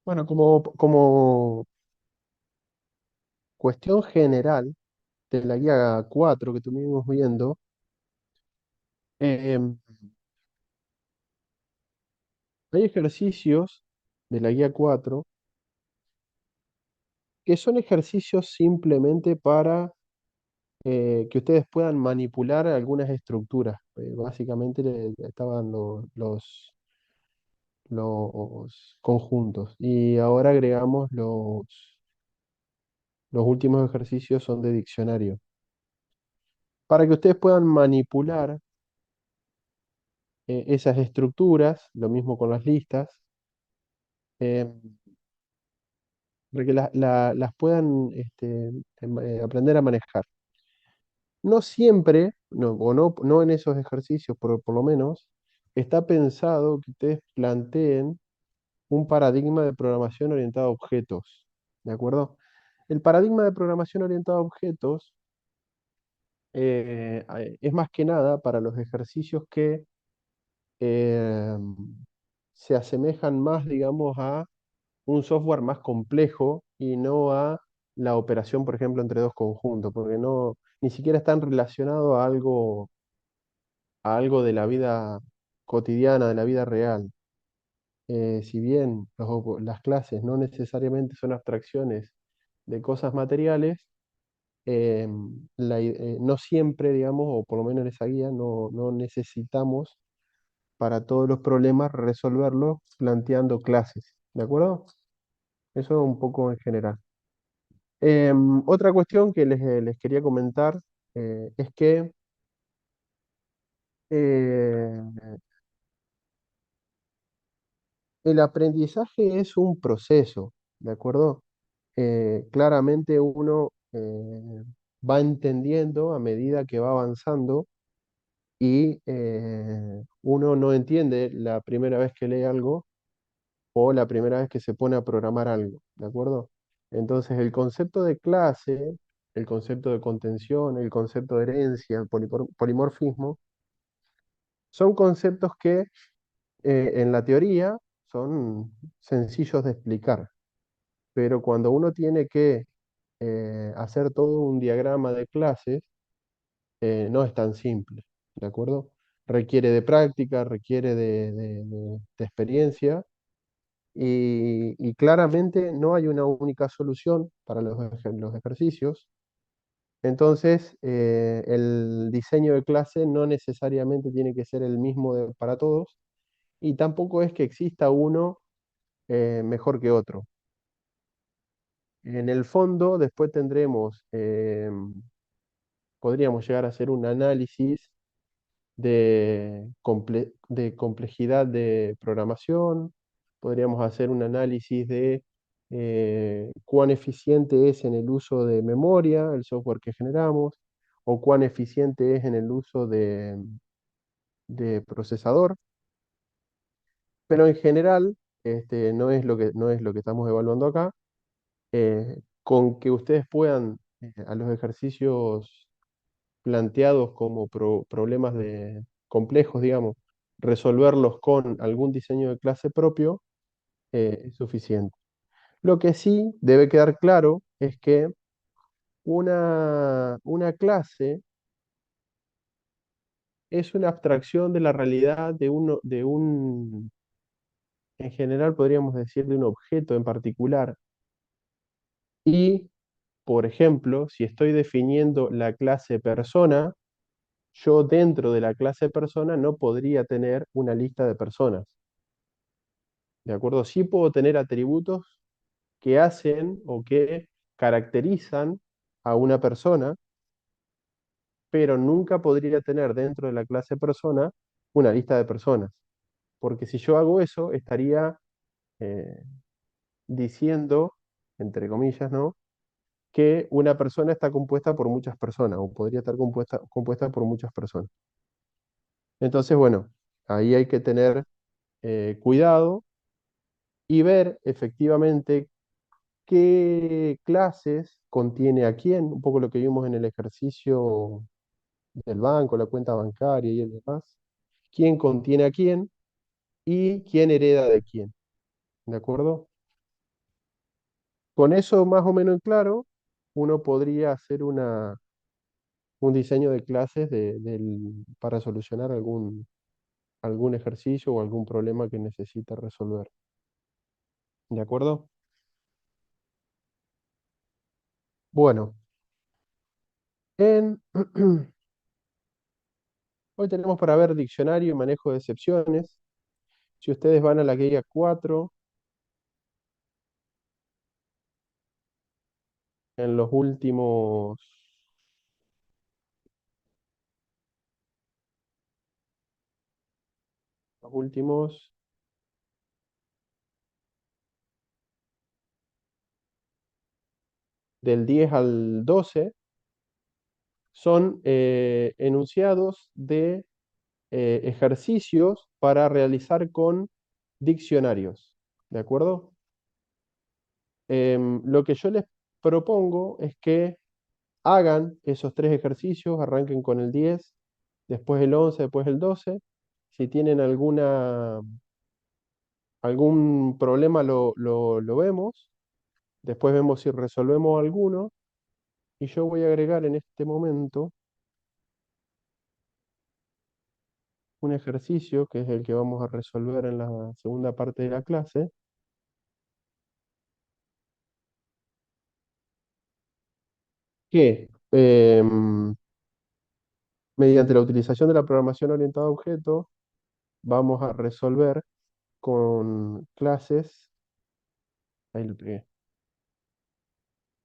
Bueno, como cuestión general de la guía 4 que estuvimos viendo, eh, hay ejercicios de la guía 4 que son ejercicios simplemente para que ustedes puedan manipular algunas estructuras. Básicamente estaban los conjuntos y ahora agregamos los últimos ejercicios son de diccionario. Para que ustedes puedan manipular esas estructuras, lo mismo con las listas, eh, para que las puedan aprender a manejar. No siempre, no, o no en esos ejercicios, por lo menos, está pensado que ustedes planteen un paradigma de programación orientado a objetos, ¿de acuerdo? El paradigma de programación orientado a objetos es más que nada para los ejercicios que eh, se asemejan más, digamos, a un software más complejo y no a la operación, por ejemplo, entre dos conjuntos, porque no, ni siquiera están relacionados a algo de la vida cotidiana, de la vida real. Si bien las clases no necesariamente son abstracciones de cosas materiales, eh, no siempre, digamos, o por lo menos en esa guía, no necesitamos para todos los problemas resolverlos planteando clases, ¿de acuerdo? Eso un poco en general. Otra cuestión que les quería comentar es que eh, el aprendizaje es un proceso, ¿de acuerdo? Claramente uno va entendiendo a medida que va avanzando y uno no entiende la primera vez que lee algo o la primera vez que se pone a programar algo, ¿de acuerdo? Entonces el concepto de clase, el concepto de contención, el concepto de herencia, el polimorfismo, son conceptos que en la teoría son sencillos de explicar, pero cuando uno tiene que hacer todo un diagrama de clases, no es tan simple, ¿de acuerdo? Requiere de práctica, requiere de experiencia y claramente no hay una única solución para los ejercicios. Entonces, el diseño de clase no necesariamente tiene que ser el mismo para todos y tampoco es que exista uno mejor que otro. En el fondo, después tendremos, podríamos llegar a hacer un análisis de complejidad de programación, podríamos hacer un análisis de cuán eficiente es en el uso de memoria el software que generamos, o cuán eficiente es en el uso de procesador, pero en general no es lo que estamos evaluando acá. Con que ustedes puedan a los ejercicios planteados como problemas complejos, digamos, resolverlos con algún diseño de clase propio, es suficiente. Lo que sí debe quedar claro es que una clase es una abstracción de la realidad en general podríamos decir, de un objeto en particular. Y, por ejemplo, si estoy definiendo la clase persona, yo dentro de la clase persona no podría tener una lista de personas. ¿De acuerdo? Sí puedo tener atributos que hacen o que caracterizan a una persona, pero nunca podría tener dentro de la clase persona una lista de personas. Porque si yo hago eso, estaría eh, diciendo, entre comillas, ¿no? Que una persona está compuesta por muchas personas o podría estar compuesta por muchas personas. Entonces, bueno, ahí hay que tener cuidado y ver efectivamente qué clases contiene a quién, un poco lo que vimos en el ejercicio del banco, la cuenta bancaria y el demás, quién contiene a quién y quién hereda de quién, ¿de acuerdo? Con eso más o menos en claro, uno podría hacer un diseño de clases para solucionar algún ejercicio o algún problema que necesite resolver. ¿De acuerdo? Bueno, en, hoy tenemos para ver diccionario y manejo de excepciones. Si ustedes van a la guía 4 en los últimos del 10 al 12, son enunciados de ejercicios para realizar con diccionarios. ¿De acuerdo? Lo que yo les propongo es que hagan esos tres ejercicios, arranquen con el 10, después el 11, después el 12. Si tienen algún problema lo vemos, después vemos si resolvemos alguno y yo voy a agregar en este momento un ejercicio que es el que vamos a resolver en la segunda parte de la clase, que mediante la utilización de la programación orientada a objetos vamos a resolver con clases. Ahí lo pegué.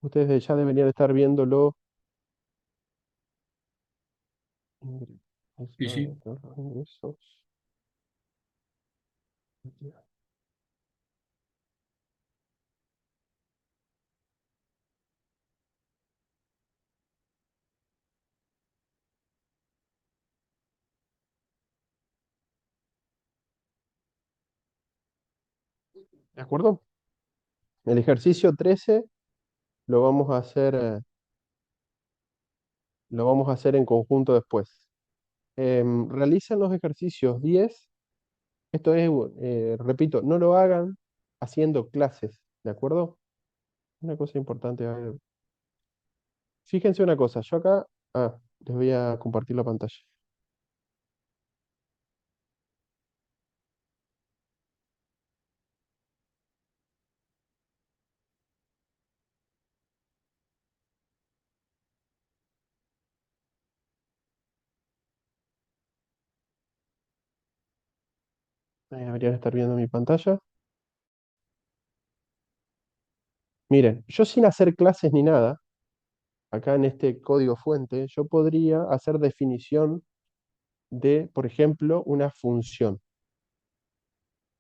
Ustedes ya deberían estar viéndolo. Sí, sí. Ingresos. ¿De acuerdo? El ejercicio 13 lo vamos a hacer, lo vamos a hacer en conjunto después. Realicen los ejercicios 10. Esto es, repito, no lo hagan haciendo clases, ¿de acuerdo? Una cosa importante. A ver, fíjense una cosa, yo acá, les voy a compartir la pantalla. Ahí deberían estar viendo mi pantalla. Miren, yo sin hacer clases ni nada, acá en este código fuente, yo podría hacer definición de, por ejemplo, una función,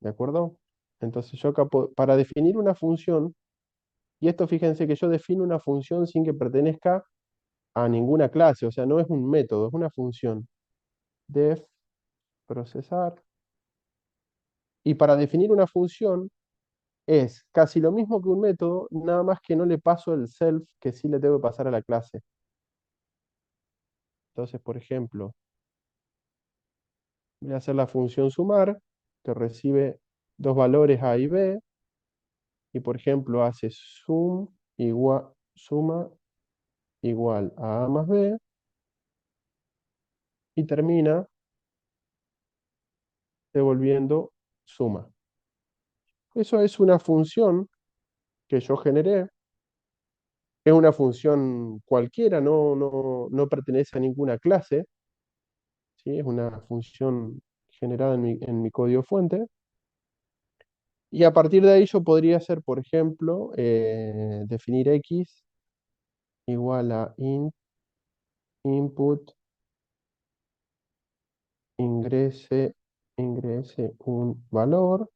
¿de acuerdo? Entonces yo acá, para definir una función, y esto fíjense que yo defino una función sin que pertenezca a ninguna clase, o sea, no es un método, es una función. Def, procesar. Y para definir una función es casi lo mismo que un método, nada más que no le paso el self que sí le tengo que pasar a la clase. Entonces, por ejemplo, voy a hacer la función sumar, que recibe dos valores A y B, y por ejemplo hace suma igual a A más B, y termina devolviendo suma. Eso es una función que yo generé, es una función cualquiera, no pertenece a ninguna clase, ¿sí? Es una función generada en mi código fuente. Y a partir de ahí yo podría hacer, por ejemplo, definir x igual a input ingrese, ingrese un valor,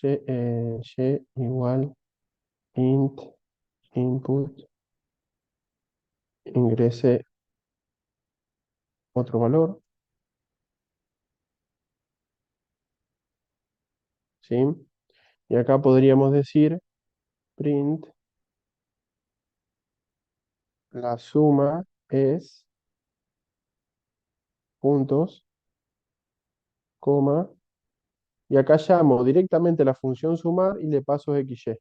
y igual int input ingrese otro valor, ¿sí? Y acá podríamos decir print la suma es puntos, coma, Y acá llamo directamente la función sumar y le paso XY.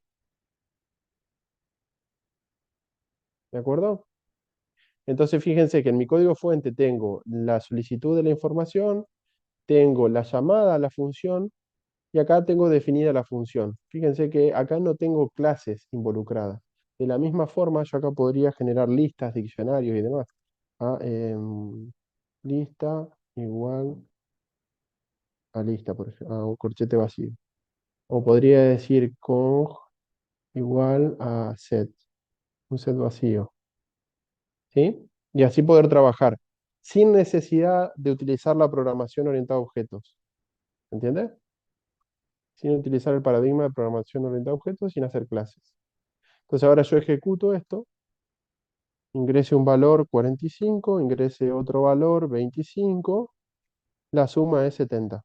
¿De acuerdo? Entonces fíjense que en mi código fuente tengo la solicitud de la información, tengo la llamada a la función y acá tengo definida la función. Fíjense que acá no tengo clases involucradas. De la misma forma, yo acá podría generar listas, diccionarios y demás. Ah, lista igual a lista, por ejemplo, a un corchete vacío. O podría decir cong igual a set, un set vacío. ¿Sí? Y así poder trabajar sin necesidad de utilizar la programación orientada a objetos. ¿Entiendes? Sin utilizar el paradigma de programación orientada a objetos, sin hacer clases. Entonces ahora yo ejecuto esto, ingrese un valor 45, ingrese otro valor 25, la suma es 70.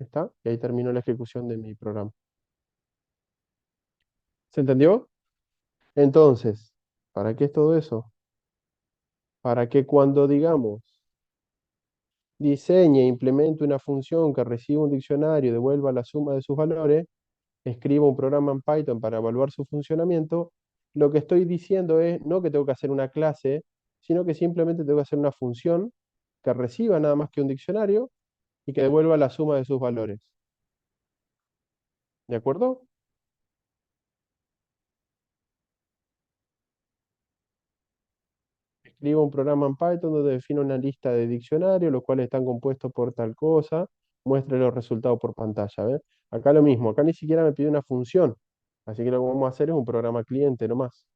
¿Está? Y ahí terminó la ejecución de mi programa. ¿Se entendió? Entonces, ¿para qué es todo eso? Para que cuando digamos diseñe e implemente una función que reciba un diccionario y devuelva la suma de sus valores, escriba un programa en Python para evaluar su funcionamiento, lo que estoy diciendo es no que tengo que hacer una clase, sino que simplemente tengo que hacer una función que reciba nada más que un diccionario y que devuelva la suma de sus valores. ¿De acuerdo? Escribo un programa en Python donde defino una lista de diccionarios, los cuales están compuestos por tal cosa, muestre los resultados por pantalla. ¿Ves? Acá lo mismo, acá ni siquiera me pide una función, así que lo que vamos a hacer es un programa cliente nomás.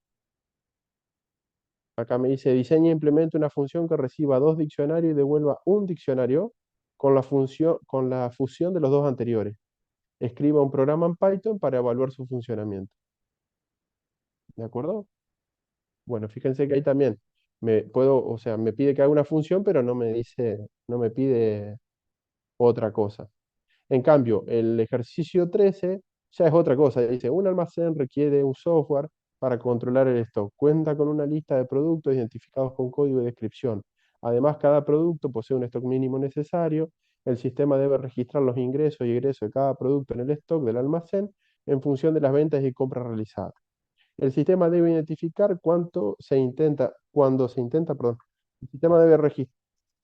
Acá me dice diseña e implementa una función que reciba dos diccionarios y devuelva un diccionario con la fusión de los dos anteriores. Escriba un programa en Python para evaluar su funcionamiento. ¿De acuerdo? Bueno, fíjense que ahí también me puedo, o sea, me pide que haga una función, pero no me dice, no me pide otra cosa. En cambio, el ejercicio 13 ya es otra cosa. Dice, un almacén requiere un software para controlar el stock. Cuenta con una lista de productos identificados con código de descripción. Además, cada producto posee un stock mínimo necesario. El sistema debe registrar los ingresos y egresos de cada producto en el stock del almacén en función de las ventas y compras realizadas. El sistema debe identificar perdón, el sistema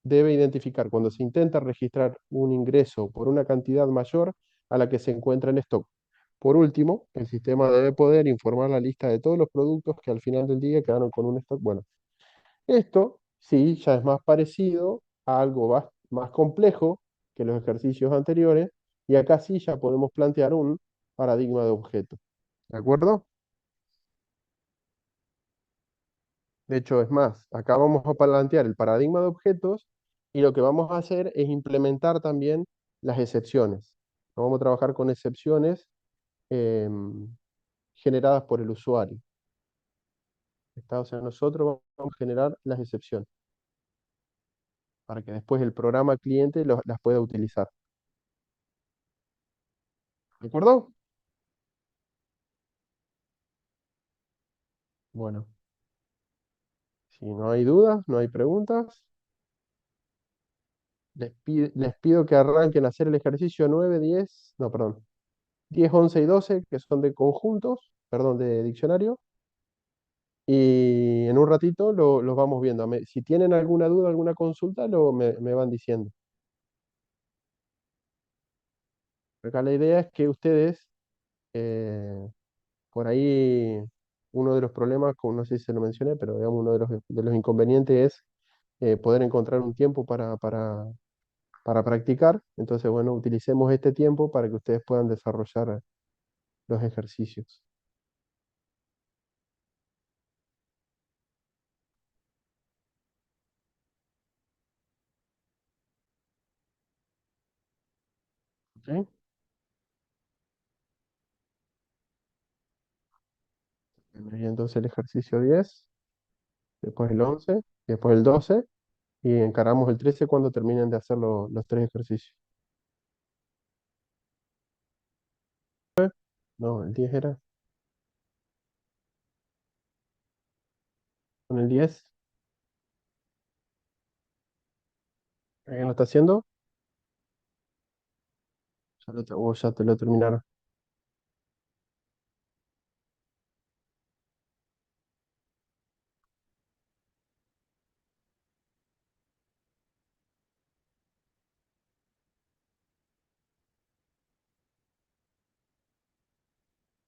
debe identificar cuando se intenta registrar un ingreso por una cantidad mayor a la que se encuentra en stock. Por último, el sistema debe poder informar la lista de todos los productos que al final del día quedaron con un stock. Bueno, esto sí ya es más parecido a algo más complejo que los ejercicios anteriores y acá sí ya podemos plantear un paradigma de objeto. ¿De acuerdo? De hecho, es más, acá vamos a plantear el paradigma de objetos y lo que vamos a hacer es implementar también las excepciones. Vamos a trabajar con excepciones generadas por el usuario. ¿Está? O sea, nosotros vamos a generar las excepciones para que después el programa cliente las pueda utilizar. ¿De acuerdo? Bueno, si no hay dudas, no hay preguntas, les pido que arranquen a hacer el ejercicio 9, 10, no, perdón, 10, 11 y 12, que son de conjuntos, perdón, de diccionario. Y en un ratito los vamos viendo. Si tienen alguna duda, alguna consulta, me van diciendo. Acá la idea es que ustedes, eh, por ahí, uno de los problemas, como no sé si se lo mencioné, pero digamos uno de los inconvenientes es poder encontrar un tiempo para practicar. Entonces, bueno, utilicemos este tiempo para que ustedes puedan desarrollar los ejercicios. ¿Ok? Y entonces el ejercicio 10, después el 11, después el 12 y encaramos el 13 cuando terminen de hacer los tres ejercicios. No, el 10 era. Con el 10, ¿alguien lo está haciendo? O ya te lo terminaron.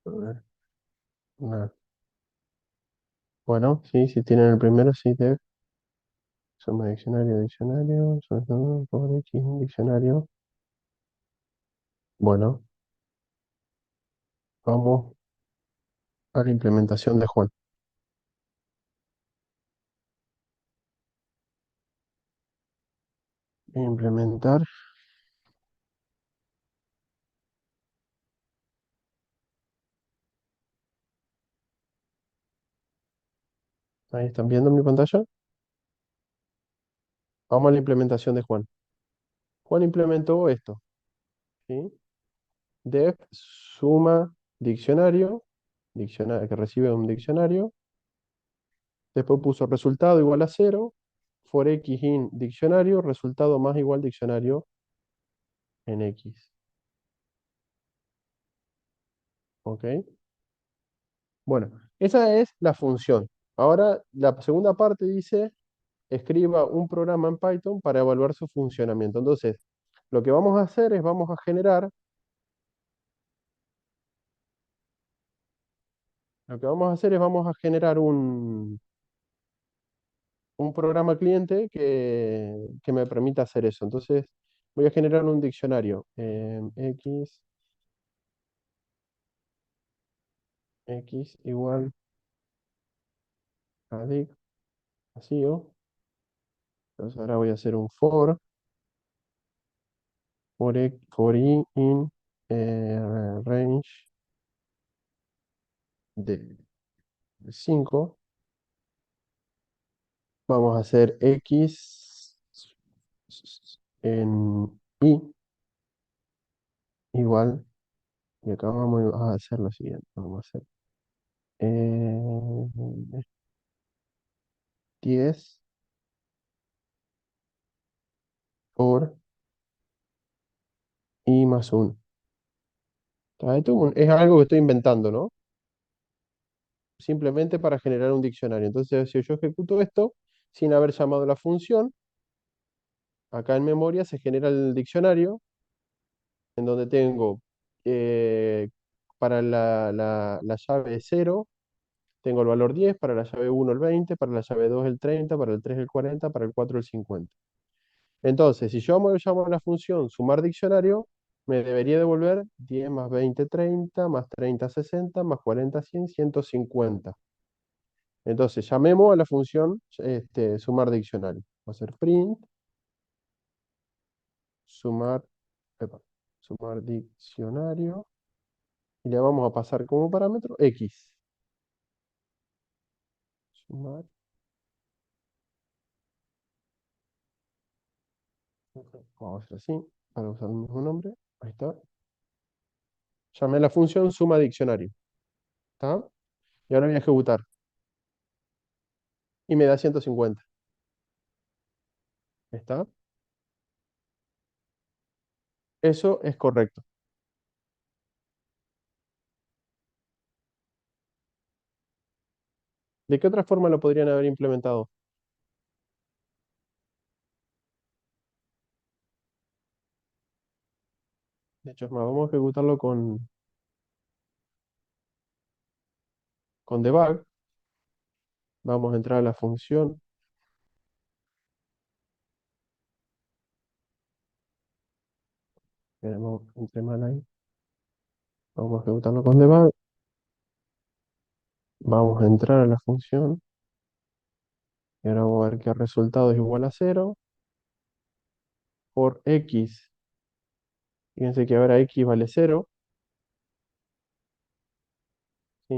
A ver, no. Bueno, sí, si tienen el primero, sí, suma diccionario, diccionario, suma por X, un diccionario. Bueno, vamos a la implementación de Juan. Implementar. Ahí están viendo mi pantalla. Vamos a la implementación de Juan. Juan implementó esto, ¿sí? Def suma diccionario, diccionario que recibe un diccionario. Después puso resultado igual a cero. For X in diccionario, resultado más igual diccionario en X. ¿Ok? Bueno, esa es la función. Ahora, la segunda parte dice, escriba un programa en Python para evaluar su funcionamiento. Entonces, lo que vamos a hacer es, vamos a generar un programa cliente que me permita hacer eso. Entonces, voy a generar un diccionario. X igual a dic vacío. Entonces ahora voy a hacer un for i in range de 5. Vamos a hacer x en i igual. Y acá vamos a hacer lo siguiente. Vamos a hacer eh, 10 por i más 1. Esto es algo que estoy inventando, ¿no? Simplemente para generar un diccionario. Entonces, si yo ejecuto esto sin haber llamado la función, acá en memoria se genera el diccionario en donde tengo para la llave 0, tengo el valor 10, para la llave 1 el 20, para la llave 2 el 30, para el 3 el 40, para el 4 el 50. Entonces, si yo llamo a la función sumar diccionario, me debería devolver 10 más 20, 30, más 30, 60, más 40, 100, 150. Entonces, llamemos a la función sumar diccionario. Va a ser print, sumar, epa, sumar diccionario, y le vamos a pasar como parámetro X. Sumar. Vamos a hacer así, para usar el mismo nombre. Ahí está. Llamé a la función suma diccionario. ¿Está? Y ahora voy a ejecutar. Y me da 150. ¿Está? Eso es correcto. ¿De qué otra forma lo podrían haber implementado? De hecho, es más, vamos a ejecutarlo con debug. Vamos a entrar a la función. Entré mal ahí. Vamos a ejecutarlo con debug. Vamos a entrar a la función. Y ahora vamos a ver que el resultado es igual a cero por X. Fíjense que ahora X vale cero. ¿Sí?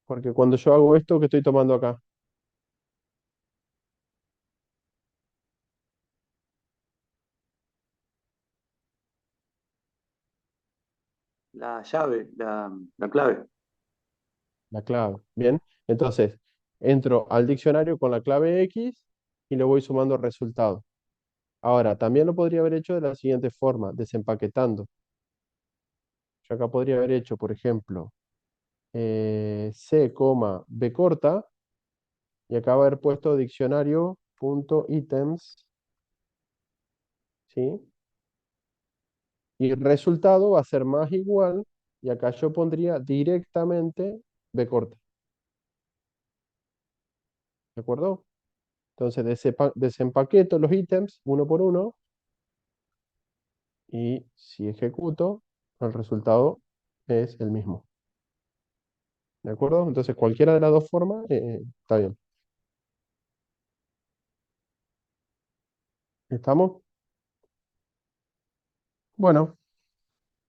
Porque cuando yo hago esto, ¿qué estoy tomando acá? La llave, la clave. La clave. Bien. Entonces, entro al diccionario con la clave X y le voy sumando el resultado. Ahora, también lo podría haber hecho de la siguiente forma, desempaquetando. Yo acá podría haber hecho, por ejemplo, C, B corta, y acá haber puesto diccionario punto ítems, ¿sí? Y el resultado va a ser más igual, y acá yo pondría directamente B corta, ¿de acuerdo? Entonces desempaqueto los ítems uno por uno, y si ejecuto, el resultado es el mismo, ¿de acuerdo? Entonces cualquiera de las dos formas está bien. ¿Estamos? Bueno,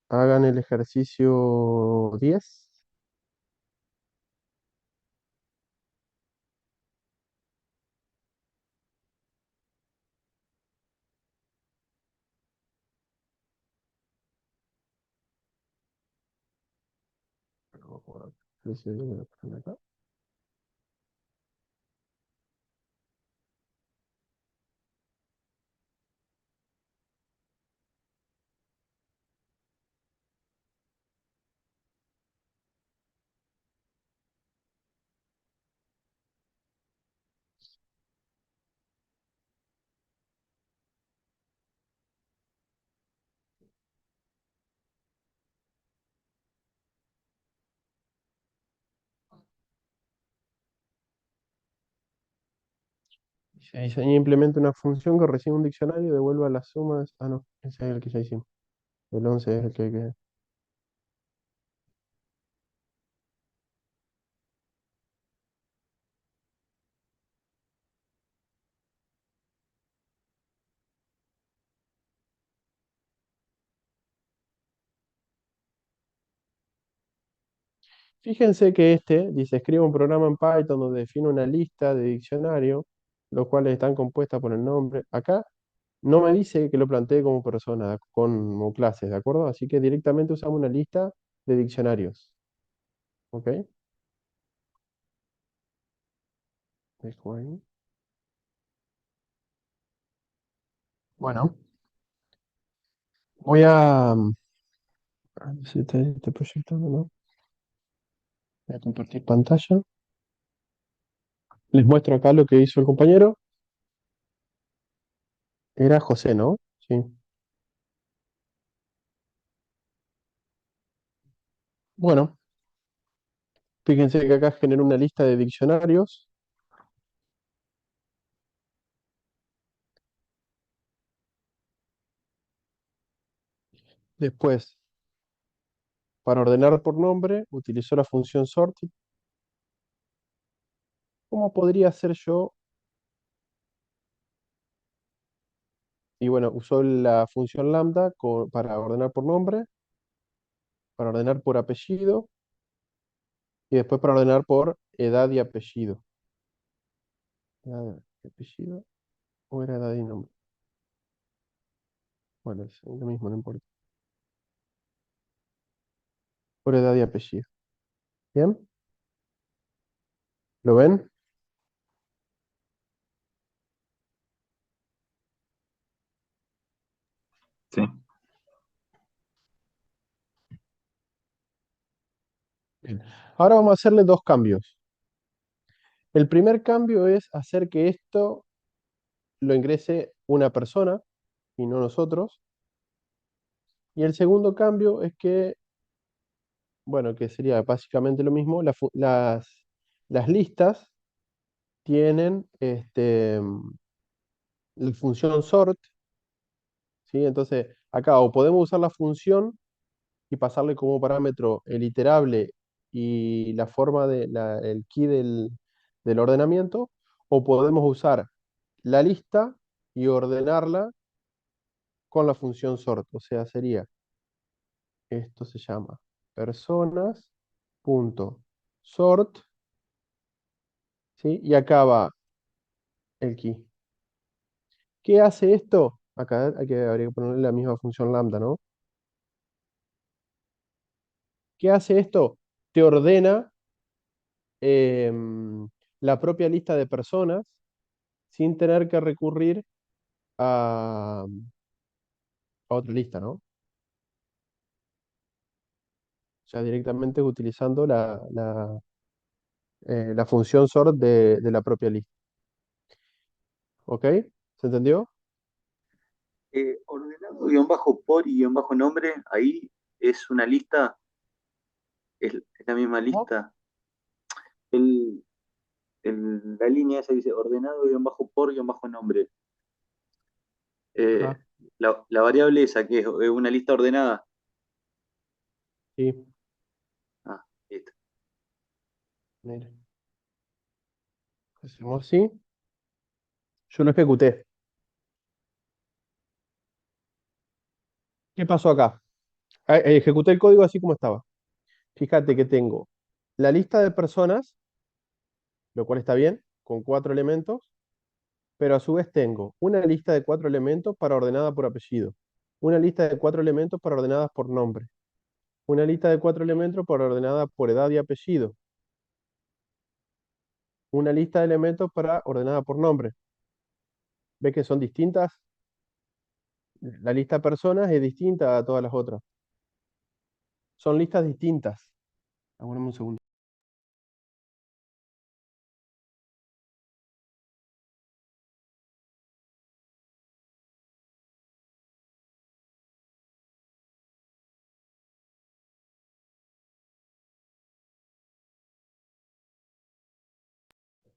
hagan el ejercicio 10. Ejercicio 10 voy a poner acá. Se diseña e implementa una función que recibe un diccionario y devuelva las sumas. Ah, no, ese es el que ya hicimos. El 11 es el que hay que... Fíjense que este dice, escribe un programa en Python donde define una lista de diccionarios, los cuales están compuestas por el nombre. Acá no me dice que lo plantee como persona, como clases, ¿de acuerdo? Así que directamente usamos una lista de diccionarios. ¿Ok? Dejo ahí. Bueno, voy a... si te proyectando, ¿no? Voy a compartir pantalla. Les muestro acá lo que hizo el compañero. Era José, ¿no? Sí. Bueno, fíjense que acá generó una lista de diccionarios. Después, para ordenar por nombre, utilizó la función sort. ¿Cómo podría hacer yo? Y bueno, usó la función lambda para ordenar por nombre, para ordenar por apellido y después para ordenar por edad y apellido. Edad y apellido o era edad y nombre. Bueno, es lo mismo, no importa. Por edad y apellido. ¿Bien? ¿Lo ven? Sí. Bien. Ahora vamos a hacerle dos cambios. El primer cambio es hacer que esto lo ingrese una persona y no nosotros. Y el segundo cambio es que, bueno, que sería básicamente lo mismo, las listas tienen la función sort, ¿sí? Entonces, acá o podemos usar la función y pasarle como parámetro el iterable y la forma el key del ordenamiento, o podemos usar la lista y ordenarla con la función sort. O sea, sería, esto se llama personas.sort, ¿sí? Y acá va el key. ¿Qué hace esto? Acá habría que ponerle la misma función lambda, ¿no? ¿Qué hace esto? Te ordena la propia lista de personas sin tener que recurrir a otra lista, ¿no? O sea, directamente utilizando la función sort de la propia lista. ¿Ok? ¿Se entendió? Ordenado guión bajo por y guión bajo nombre, ahí es una lista, es la misma Ajá. lista. El, la línea esa dice ordenado guión bajo por guión bajo nombre. Eh, Ajá, la variable esa que es una lista ordenada. sí, Ah, listo. mire. Hacemos así. Yo lo ejecuté. ¿Qué pasó acá? Ejecuté el código así como estaba. Fíjate que tengo la lista de personas, lo cual está bien, con 4 elementos, pero a su vez tengo una lista de 4 elementos para ordenada por apellido, una lista de 4 elementos para ordenadas por nombre, una lista de 4 elementos para ordenada por edad y apellido, una lista de elementos para ordenada por nombre. ¿Ves que son distintas? La lista de personas es distinta a todas las otras. Son listas distintas. Aguardame un segundo.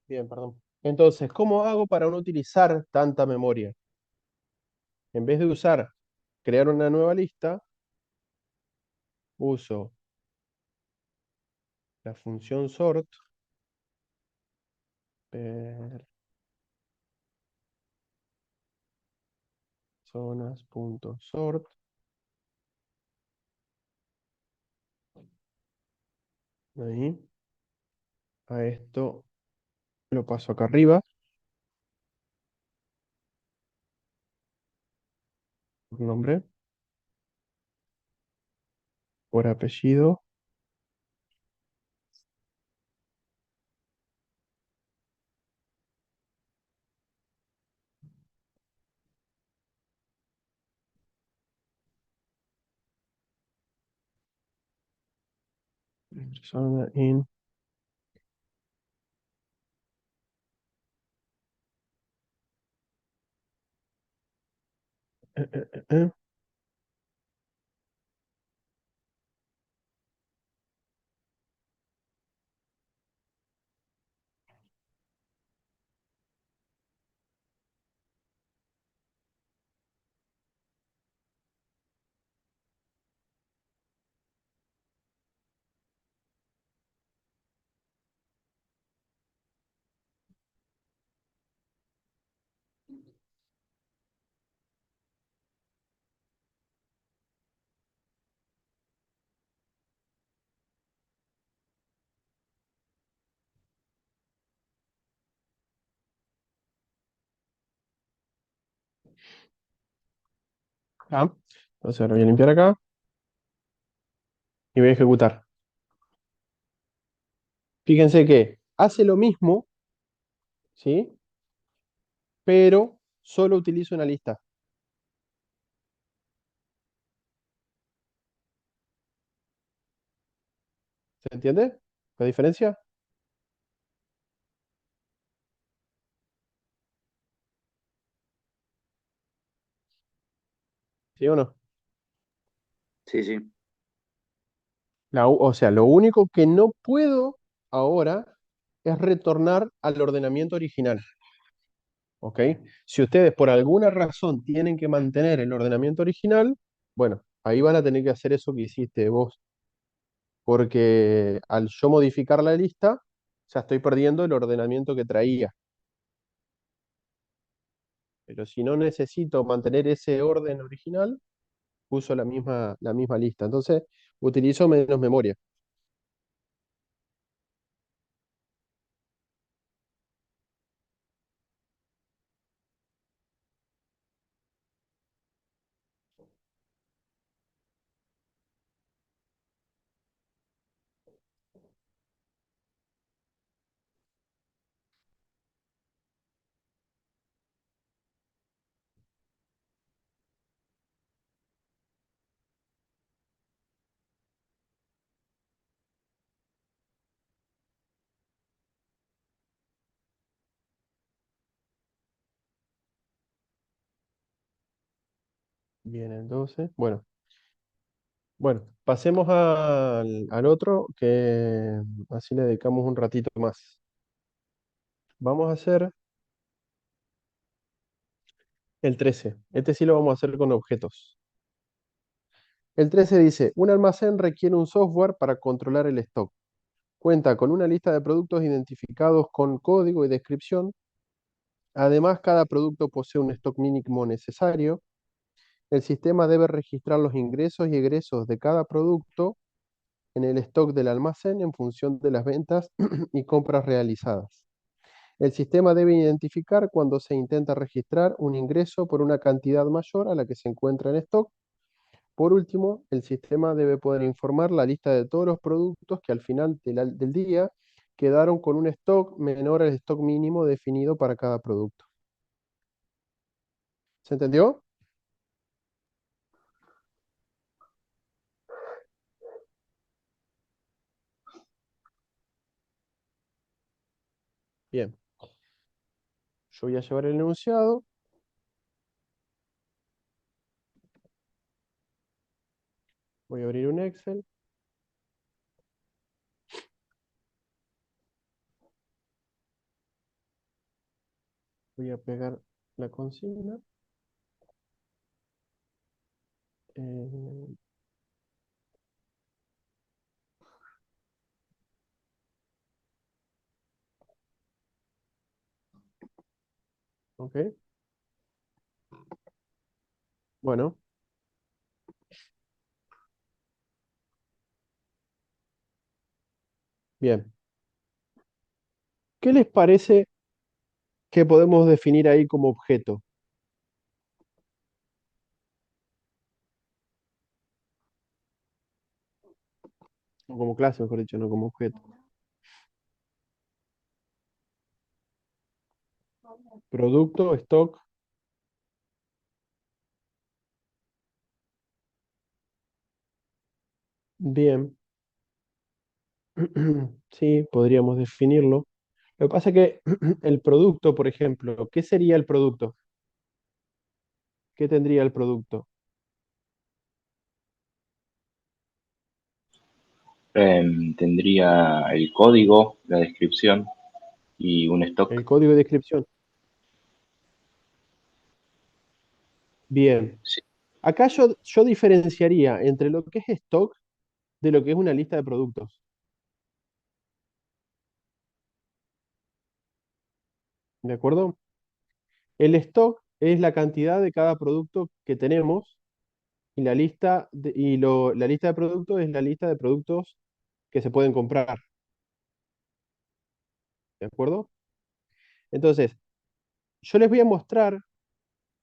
Bien, perdón. Entonces, ¿cómo hago para no utilizar tanta memoria? En vez de usar crear una nueva lista, uso la función sort, personas.sort. Ahí. A esto lo paso acá arriba. Por nombre, por apellido. Persona in. eh, eh, eh, eh. Ah, entonces ahora voy a limpiar acá y voy a ejecutar. Fíjense que hace lo mismo, ¿sí? Pero solo utilizo una lista. ¿Se entiende la diferencia? ¿Sí o no? Sí, sí. O sea, lo único que no puedo ahora es retornar al ordenamiento original. ¿Ok? Si ustedes por alguna razón tienen que mantener el ordenamiento original, bueno, ahí van a tener que hacer eso que hiciste vos, porque al yo modificar la lista, ya estoy perdiendo el ordenamiento que traía. Pero si no necesito mantener ese orden original, uso la misma lista. Entonces, utilizo menos memoria. Bien, entonces, bueno, pasemos al otro que así le dedicamos un ratito más. Vamos a hacer el 13. Este sí lo vamos a hacer con objetos. El 13 dice, un almacén requiere un software para controlar el stock. Cuenta con una lista de productos identificados con código y descripción. Además, cada producto posee un stock mínimo necesario. El sistema debe registrar los ingresos y egresos de cada producto en el stock del almacén en función de las ventas y compras realizadas. El sistema debe identificar cuando se intenta registrar un ingreso por una cantidad mayor a la que se encuentra en stock. Por último, el sistema debe poder informar la lista de todos los productos que al final del día quedaron con un stock menor al stock mínimo definido para cada producto. ¿Se entendió? Bien, yo voy a llevar el enunciado, voy a abrir un Excel, voy a pegar la consigna. eh, ok, bueno, bien. ¿Qué les parece que podemos definir ahí como objeto? O como clase, mejor dicho, no como objeto. Producto, stock, bien. Sí, podríamos definirlo. Lo que pasa es que el producto, por ejemplo, ¿qué sería el producto? ¿Qué tendría el producto? Tendría el código, la descripción y un stock. El código de descripción. Bien. Sí. Acá yo diferenciaría entre lo que es stock de lo que es una lista de productos. ¿De acuerdo? El stock es la cantidad de cada producto que tenemos y la lista de productos es la lista de productos que se pueden comprar. ¿De acuerdo? Entonces, yo les voy a mostrar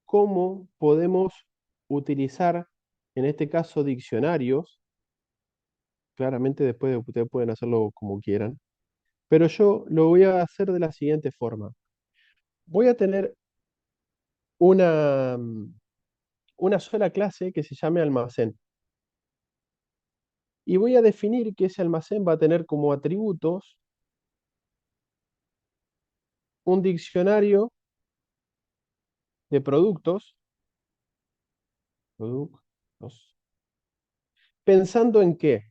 cómo podemos utilizar, en este caso, diccionarios. Claramente después ustedes pueden hacerlo como quieran, pero yo lo voy a hacer de la siguiente forma. Voy a tener una, una sola clase que se llame almacén y voy a definir que ese almacén va a tener como atributos un diccionario de productos, pensando en qué.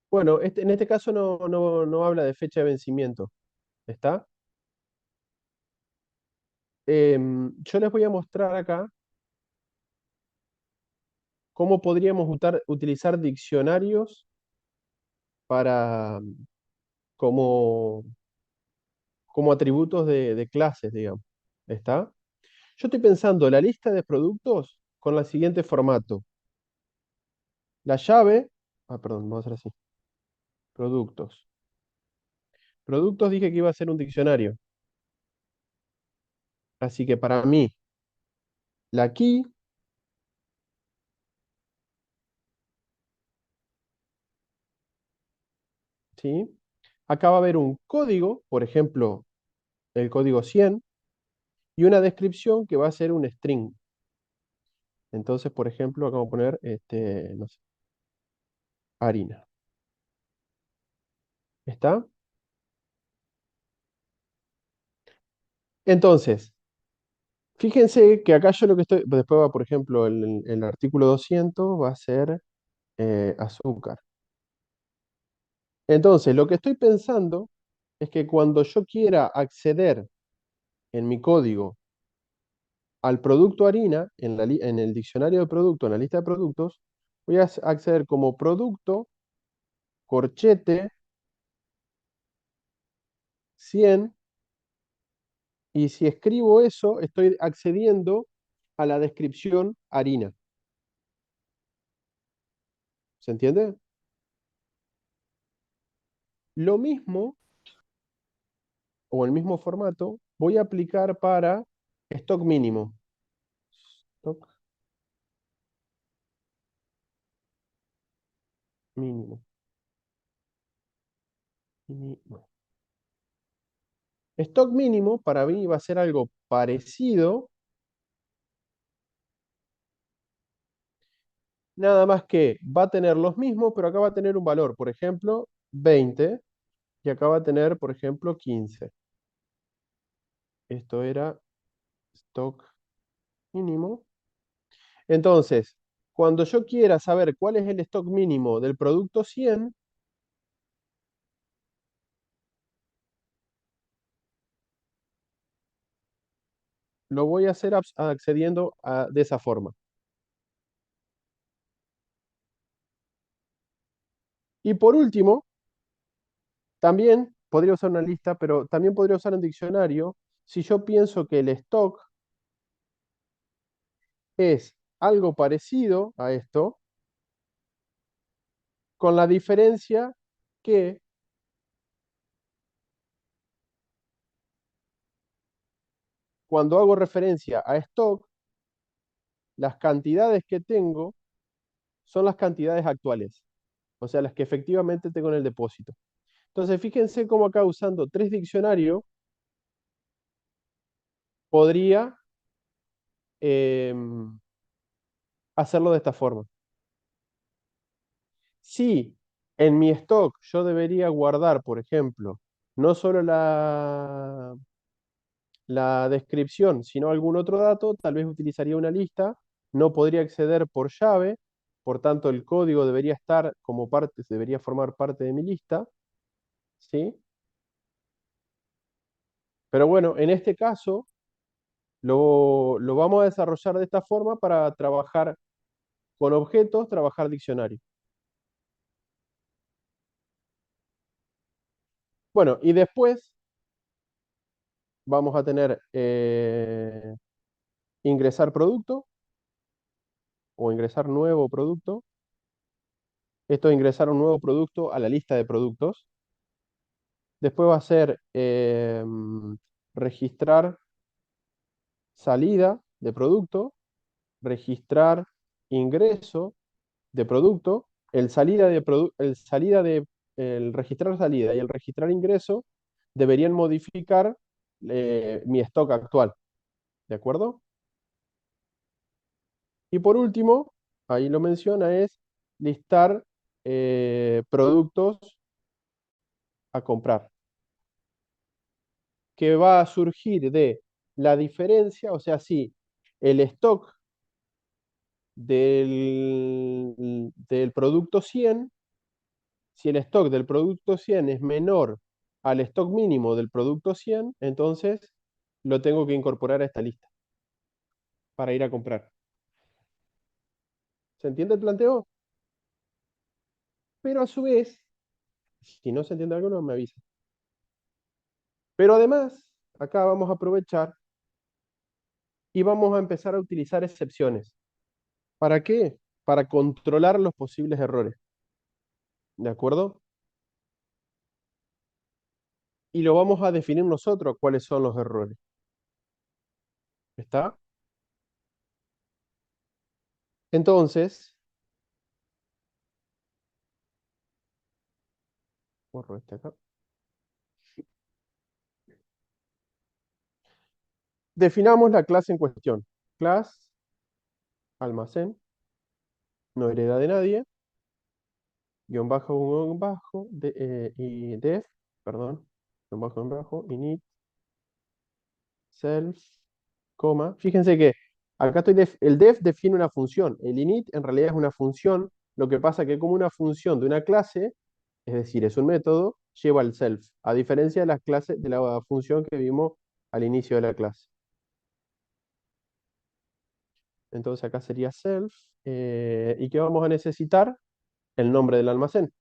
Bueno, en este caso no habla de fecha de vencimiento, ¿está? Yo les voy a mostrar acá cómo podríamos utilizar diccionarios para, como, como atributos de clases, digamos. ¿Está? Yo estoy pensando la lista de productos con el siguiente formato. La llave, perdón, vamos a hacer así. Productos. Productos dije que iba a ser un diccionario. Así que para mí, la key, ¿sí? Acá va a haber un código, por ejemplo, el código 100, y una descripción que va a ser un string. Entonces, por ejemplo, acá vamos a poner, no sé, harina. ¿Está? Entonces, Fíjense que acá yo lo que estoy, después va, por ejemplo, el artículo 200 va a ser azúcar. Entonces, lo que estoy pensando es que cuando yo quiera acceder en mi código al producto harina, en el diccionario de productos, en la lista de productos, voy a acceder como producto, corchete, 100, y si escribo eso, estoy accediendo a la descripción harina. ¿Se entiende? Lo mismo, o el mismo formato, voy a aplicar para stock mínimo. Stock mínimo. Mínimo. Stock mínimo para mí va a ser algo parecido, nada más que va a tener los mismos, pero acá va a tener un valor, por ejemplo, 20, y acá va a tener, por ejemplo, 15. Esto era stock mínimo. Entonces, cuando yo quiera saber cuál es el stock mínimo del producto 100, lo voy a hacer accediendo de esa forma. Y por último, también podría usar una lista, pero también podría usar un diccionario si yo pienso que el stock es algo parecido a esto, con la diferencia que cuando hago referencia a stock, las cantidades que tengo son las cantidades actuales, o sea, las que efectivamente tengo en el depósito. Entonces, fíjense cómo acá usando tres diccionarios podría hacerlo de esta forma. Si en mi stock yo debería guardar, por ejemplo, no solo la descripción, sino algún otro dato, tal vez utilizaría una lista, no podría acceder por llave, por tanto el código debería estar como parte, debería formar parte de mi lista, ¿sí? Pero bueno, en este caso lo vamos a desarrollar de esta forma para trabajar con objetos, trabajar diccionario. Bueno, y después vamos a tener ingresar producto o ingresar nuevo producto. Esto es ingresar un nuevo producto a la lista de productos. Después va a ser registrar salida de producto, registrar ingreso de producto, el registrar salida y el registrar ingreso deberían modificar mi stock actual, ¿de acuerdo? Y por último, ahí lo menciona, es listar productos a comprar, que va a surgir de la diferencia, o sea, si el stock del producto 100, si el stock del producto 100 es menor al stock mínimo del producto 100, entonces lo tengo que incorporar a esta lista para ir a comprar. ¿Se entiende el planteo? Pero a su vez, si no se entiende algo, no me avisa. Pero además, acá vamos a aprovechar y vamos a empezar a utilizar excepciones. ¿Para qué? Para controlar los posibles errores. ¿De acuerdo? Y lo vamos a definir nosotros cuáles son los errores. ¿Está? Entonces, borro este acá. Definamos la clase en cuestión. Class, almacén, no hereda de nadie, guión bajo, y def, perdón, guión bajo, init, self, coma. Fíjense que acá el def define una función. El init en realidad es una función. Lo que pasa que como una función de una clase, es decir, es un método, lleva el self, a diferencia de las clases, de la función que vimos al inicio de la clase. Entonces acá sería self. ¿Y qué vamos a necesitar? El nombre del almacén.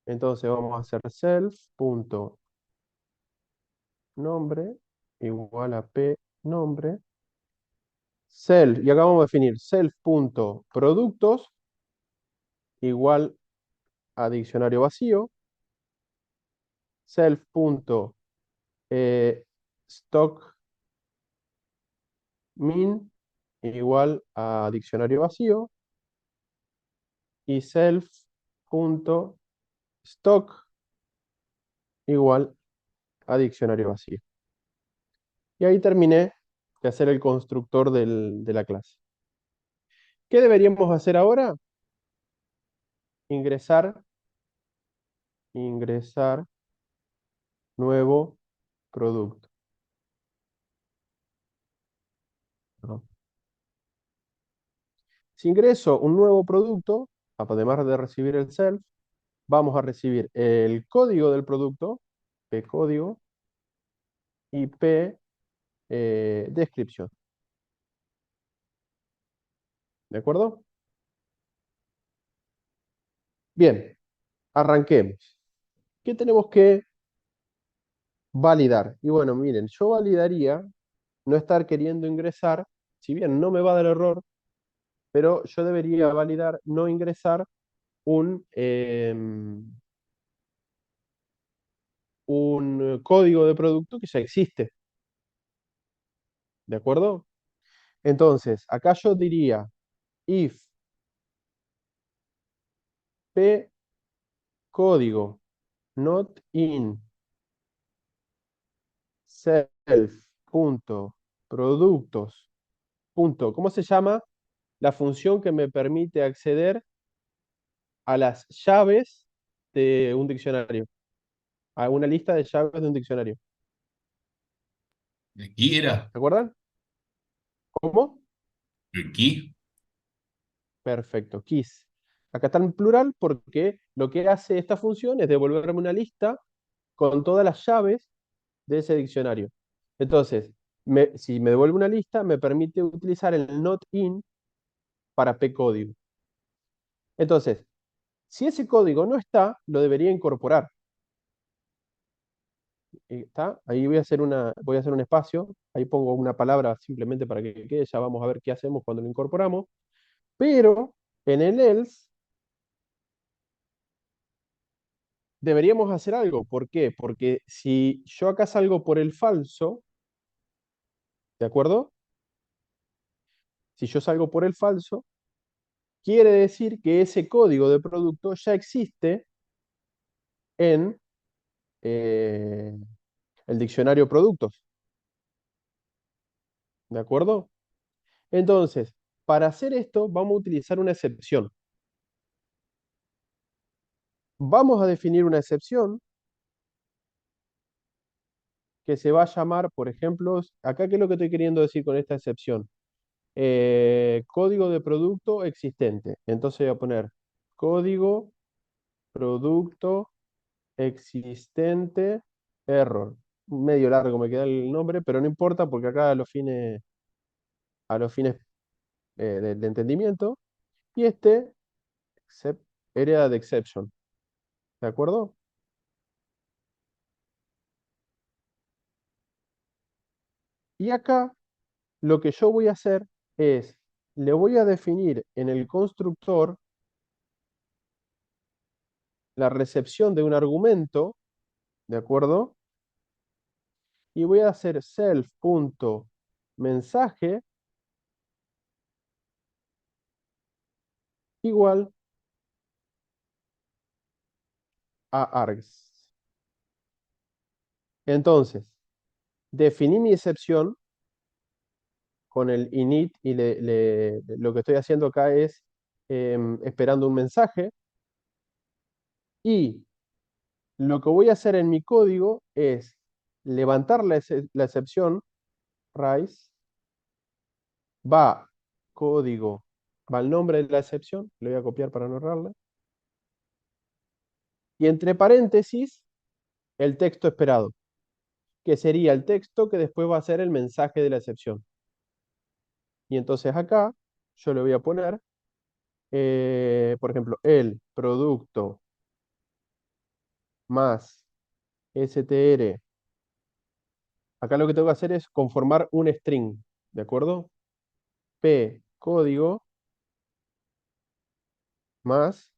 Entonces vamos a hacer self.nombre igual a p nombre. Self, y acá vamos a definir self.productos igual a diccionario vacío. Self.stock min igual a diccionario vacío. Y self.stock igual a diccionario vacío. Y ahí terminé de hacer el constructor de la clase. ¿Qué deberíamos hacer ahora? Ingresar, ingresar nuevo producto. ¿No? Si ingreso un nuevo producto, además de recibir el self, vamos a recibir el código del producto, p código, y p descripción. ¿De acuerdo? Bien, arranquemos. ¿Qué tenemos que validar? Y bueno, miren, yo validaría no estar queriendo ingresar, si bien no me va a dar error, pero yo debería validar no ingresar un código de producto que ya existe. ¿De acuerdo? Entonces, acá yo diría if p código not in self.productos. ¿Cómo se llama? La función que me permite acceder a las llaves de un diccionario, a una lista de llaves de un diccionario. Aquí era. ¿Se acuerdan? ¿Cómo? Aquí. Perfecto, keys. Acá está en plural porque lo que hace esta función es devolverme una lista con todas las llaves de ese diccionario. Entonces, si me devuelve una lista, me permite utilizar el not in para pcódigo. Entonces, si ese código no está, lo debería incorporar. ¿Está? Ahí voy a hacer un espacio, ahí pongo una palabra simplemente para que quede, ya vamos a ver qué hacemos cuando lo incorporamos. Pero en el else deberíamos hacer algo. ¿Por qué? Porque si yo acá salgo por el falso, ¿de acuerdo? Si yo salgo por el falso, quiere decir que ese código de producto ya existe en eh, el diccionario productos. ¿De acuerdo? Entonces, para hacer esto, vamos a utilizar una excepción. Vamos a definir una excepción que se va a llamar, por ejemplo, acá qué es lo que estoy queriendo decir con esta excepción. Código de producto existente. Entonces voy a poner código producto existente error. Medio largo me queda el nombre, pero no importa porque acá a los fines de entendimiento. Y este hereda de exception. ¿De acuerdo? Y acá lo que yo voy a hacer es, le voy a definir en el constructor la recepción de un argumento, ¿de acuerdo? Y voy a hacer self.mensaje igual a args. Entonces, definí mi excepción con el init y lo que estoy haciendo acá es esperando un mensaje. Y lo que voy a hacer en mi código es levantar la excepción, raíz, va código, va el nombre de la excepción, lo voy a copiar para no errarle, y entre paréntesis, el texto esperado, que sería el texto que después va a ser el mensaje de la excepción. Y entonces acá yo le voy a poner, por ejemplo, el producto más str. Acá lo que tengo que hacer es conformar un string, ¿de acuerdo? P código más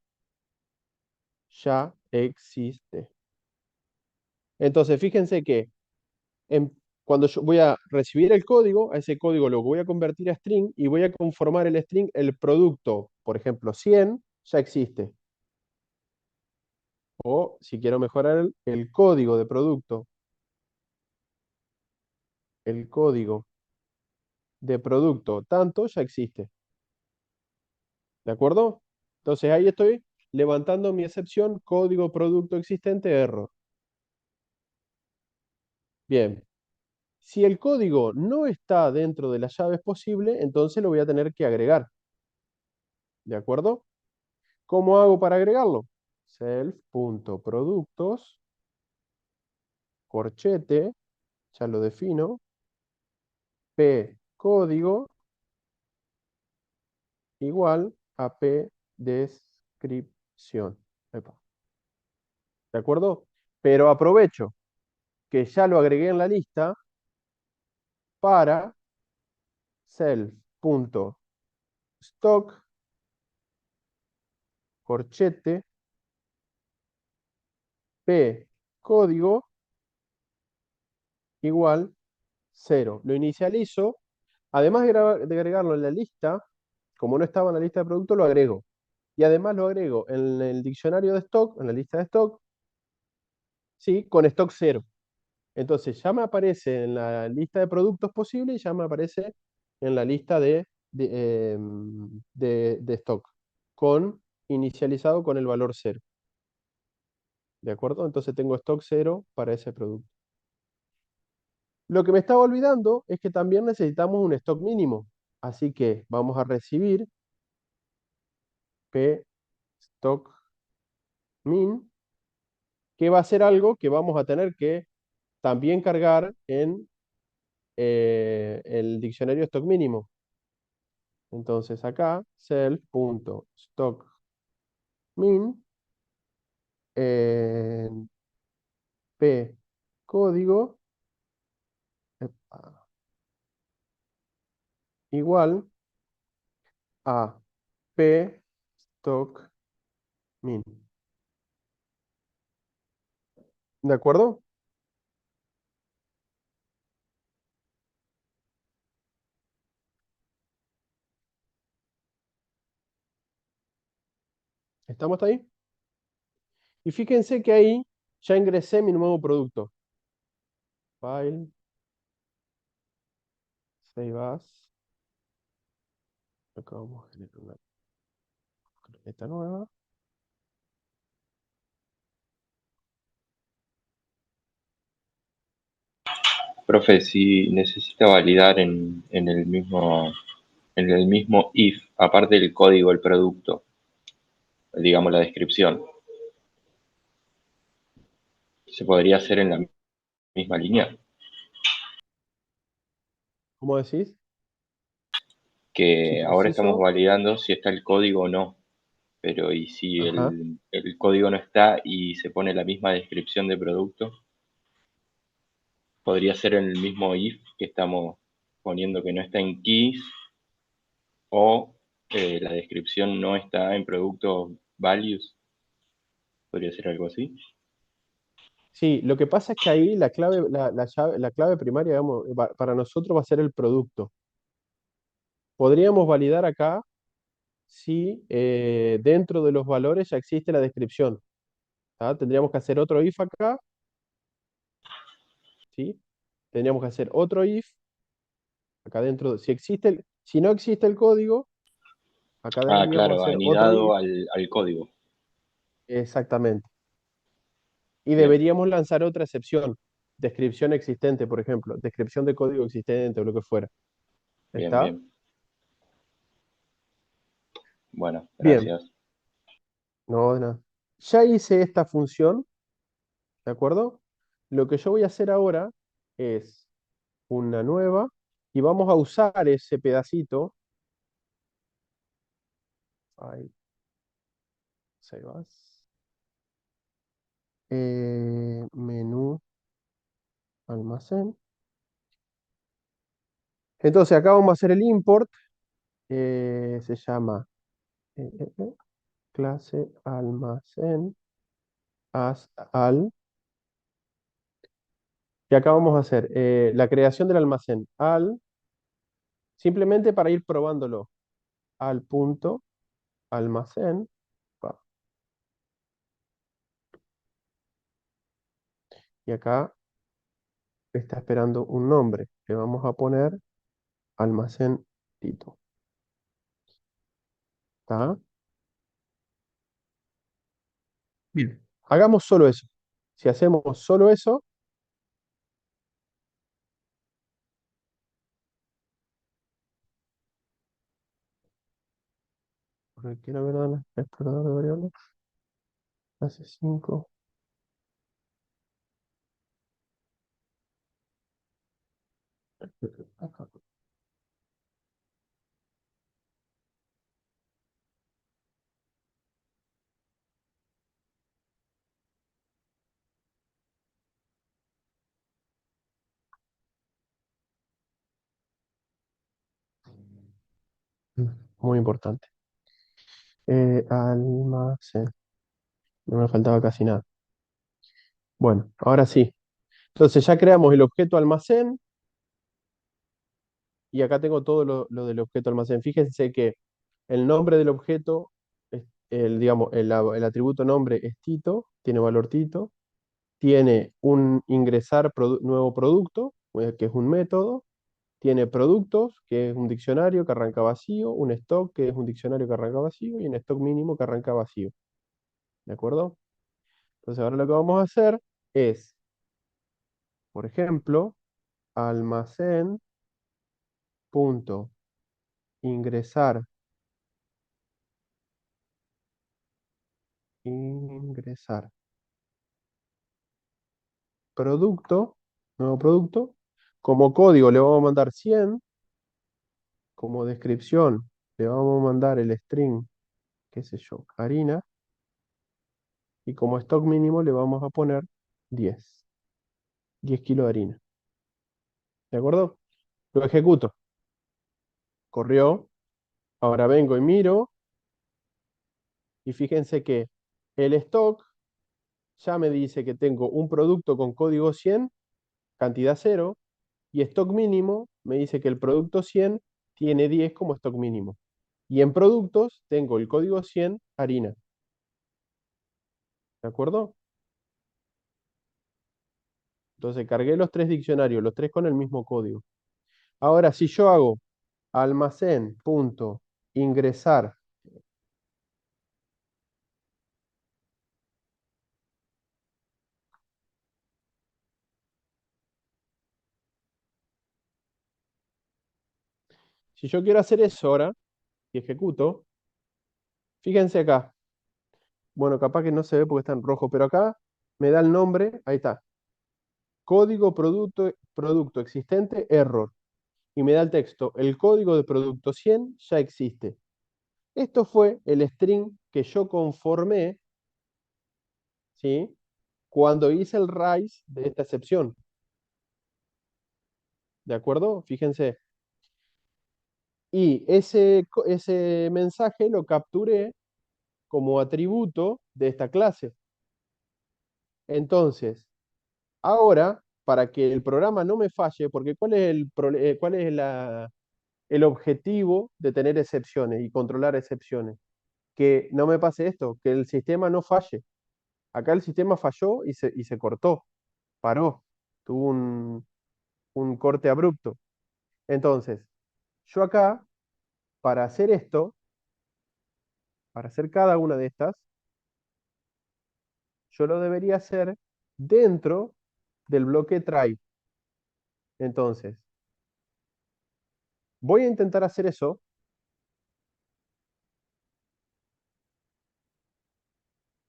ya existe. Entonces, fíjense que cuando yo voy a recibir el código, a ese código lo voy a convertir a string y voy a conformar el string, el producto, por ejemplo, 100, ya existe. O si quiero mejorar el código de producto, el código de producto tanto ya existe. ¿De acuerdo? Entonces ahí estoy levantando mi excepción, código producto existente, error. Bien. Si el código no está dentro de las llaves posible, entonces lo voy a tener que agregar. ¿De acuerdo? ¿Cómo hago para agregarlo? Self.productos, corchete, ya lo defino, p código igual a p descripción. Epa. ¿De acuerdo? Pero aprovecho que ya lo agregué en la lista para self.stock, corchete, p código igual 0. Lo inicializo. Además de agregarlo en la lista, como no estaba en la lista de productos, lo agrego. Y además lo agrego en el diccionario de stock, en la lista de stock, ¿sí? Con stock 0. Entonces ya me aparece en la lista de productos posibles y ya me aparece en la lista de stock, inicializado con el valor 0. ¿De acuerdo? Entonces tengo stock 0 para ese producto. Lo que me estaba olvidando es que también necesitamos un stock mínimo. Así que vamos a recibir p stock min, que va a ser algo que vamos a tener que también cargar en el diccionario stock mínimo. Entonces acá, self.stock_min, p código igual a p stock min. ¿De acuerdo? ¿Estamos hasta ahí? Y fíjense que ahí ya ingresé mi nuevo producto. File, save as. Acá vamos a generar una carpeta nueva. Profe, si necesita validar en el mismo if, aparte del código, el producto, digamos la descripción, se podría hacer en la misma línea, ¿Cómo decís? Si que ahora estamos preciso. validando si está el código o no, pero ¿y si Ajá. el código no está y se pone la misma descripción de producto? Podría ser en el mismo if que estamos poniendo que no está en keys o la descripción no está en producto values. Podría ser algo así. Sí, lo que pasa es que ahí la clave, la clave primaria, digamos, para nosotros va a ser el producto. Podríamos validar acá si dentro de los valores ya existe la descripción. ¿Tá? Tendríamos que hacer otro if acá, ¿sí? Tendríamos que hacer otro if acá dentro. Si no existe el código, acá Ah, deberíamos claro, hacer otro if. anidado al código. Exactamente. Y Bien, deberíamos lanzar otra excepción. descripción existente, por ejemplo, descripción de código existente o lo que fuera. Bien, ¿Está? bien. Bueno, Bien, gracias. no, de nada. Ya hice esta función, ¿de acuerdo? Lo que yo voy a hacer ahora es una nueva y vamos a usar ese pedacito. Ahí, save as. Menú, almacén. Entonces acá vamos a hacer el import. Se llama eh, eh, eh, clase almacén as al. Y acá vamos a hacer la creación del almacén al, simplemente para ir probándolo, al punto almacén. Pa. Y acá está esperando un nombre. Le vamos a poner almacén Tito. ¿Está? Bien. Hagamos solo eso. Si hacemos solo eso, porque quiero ver el explorador de variables, hace 5. Muy importante. Almacén. No me faltaba casi nada. Bueno, ahora sí. Entonces ya creamos el objeto almacén y acá tengo todo lo del objeto almacén. Fíjense que el nombre del objeto, digamos, el atributo nombre es Tito, tiene valor Tito, tiene un ingresar nuevo producto, que es un método, tiene productos, que es un diccionario que arranca vacío, un stock, que es un diccionario que arranca vacío, y un stock mínimo que arranca vacío. ¿De acuerdo? Entonces ahora lo que vamos a hacer es, por ejemplo, almacén punto ingresar, ingresar producto, nuevo producto. Como código le vamos a mandar 100. Como descripción le vamos a mandar el string, qué sé yo, harina. Y como stock mínimo le vamos a poner 10 kilos de harina. ¿De acuerdo? Lo ejecuto. Corrió. Ahora vengo y miro. Y fíjense que el stock ya me dice que tengo un producto con código 100, cantidad cero. Y stock mínimo me dice que el producto 100 tiene 10 como stock mínimo. Y en productos tengo el código 100, harina. ¿De acuerdo? Entonces cargué los tres diccionarios, los tres con el mismo código. Ahora, si yo hago almacén punto ingresar, si yo quiero hacer eso ahora y ejecuto, fíjense acá. Bueno, capaz que no se ve porque está en rojo, pero acá me da el nombre, ahí está. Código producto existente, error. Y me da el texto, el código de producto 100 ya existe. Esto fue el string que yo conformé, ¿sí? Cuando hice el raise de esta excepción. ¿De acuerdo? Fíjense. Y ese mensaje lo capturé como atributo de esta clase. Entonces, ahora, para que el programa no me falle, porque ¿cuál es el objetivo de tener excepciones y controlar excepciones? Que no me pase esto, que el sistema no falle. Acá el sistema falló y se cortó, paró, tuvo un corte abrupto. Entonces, yo acá, para hacer esto, para hacer cada una de estas, yo lo debería hacer dentro del bloque try. Entonces, voy a intentar hacer eso.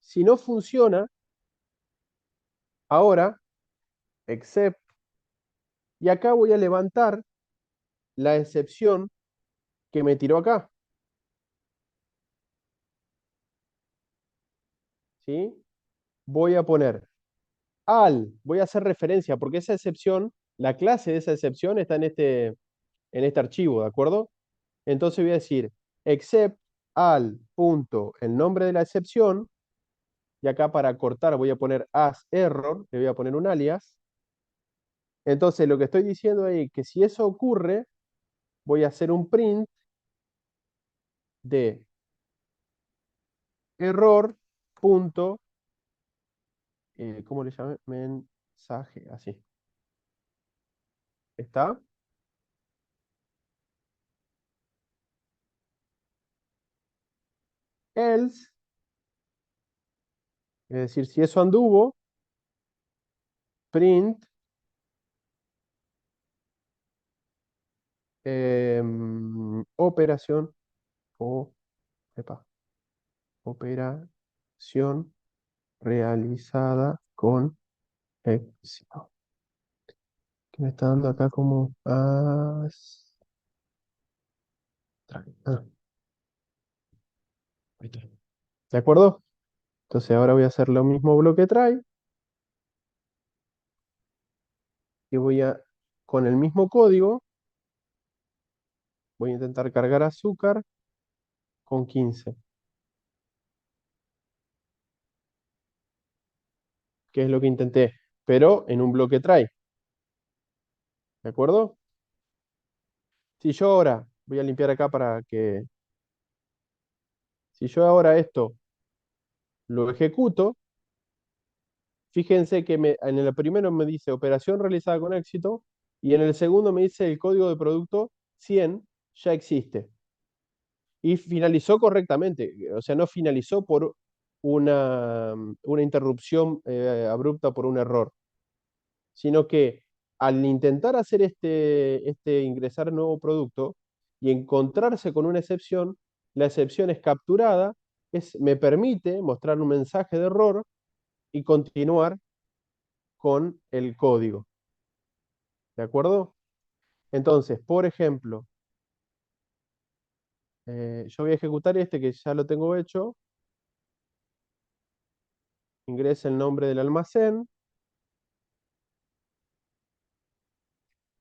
Si no funciona, ahora, except, y acá voy a levantar la excepción que me tiró acá. ¿Sí? Voy a poner voy a hacer referencia, porque esa excepción, la clase de esa excepción está en este archivo, ¿de acuerdo? Entonces voy a decir except al punto el nombre de la excepción, y acá para cortar voy a poner as error, le voy a poner un alias. Entonces lo que estoy diciendo ahí, que si eso ocurre, voy a hacer un print de error punto, ¿cómo le llamé? Mensaje, así. ¿Está? Else, es decir, si eso anduvo, print operación o epa, operación realizada con éxito. Que me está dando acá como ah, ahí está. ¿De acuerdo? Entonces ahora voy a hacer lo mismo bloque try y con el mismo código, voy a intentar cargar azúcar con 15, que es lo que intenté, pero en un bloque try. ¿De acuerdo? Si yo ahora, voy a limpiar acá si yo ahora esto lo ejecuto, fíjense que en el primero me dice operación realizada con éxito y en el segundo me dice el código de producto 100 ya existe. Y finalizó correctamente, o sea, no finalizó por una interrupción abrupta por un error, sino que al intentar hacer este ingresar nuevo producto y encontrarse con una excepción, la excepción es capturada, me permite mostrar un mensaje de error y continuar con el código. ¿De acuerdo? Entonces, por ejemplo, yo voy a ejecutar este que ya lo tengo hecho. Ingrese el nombre del almacén.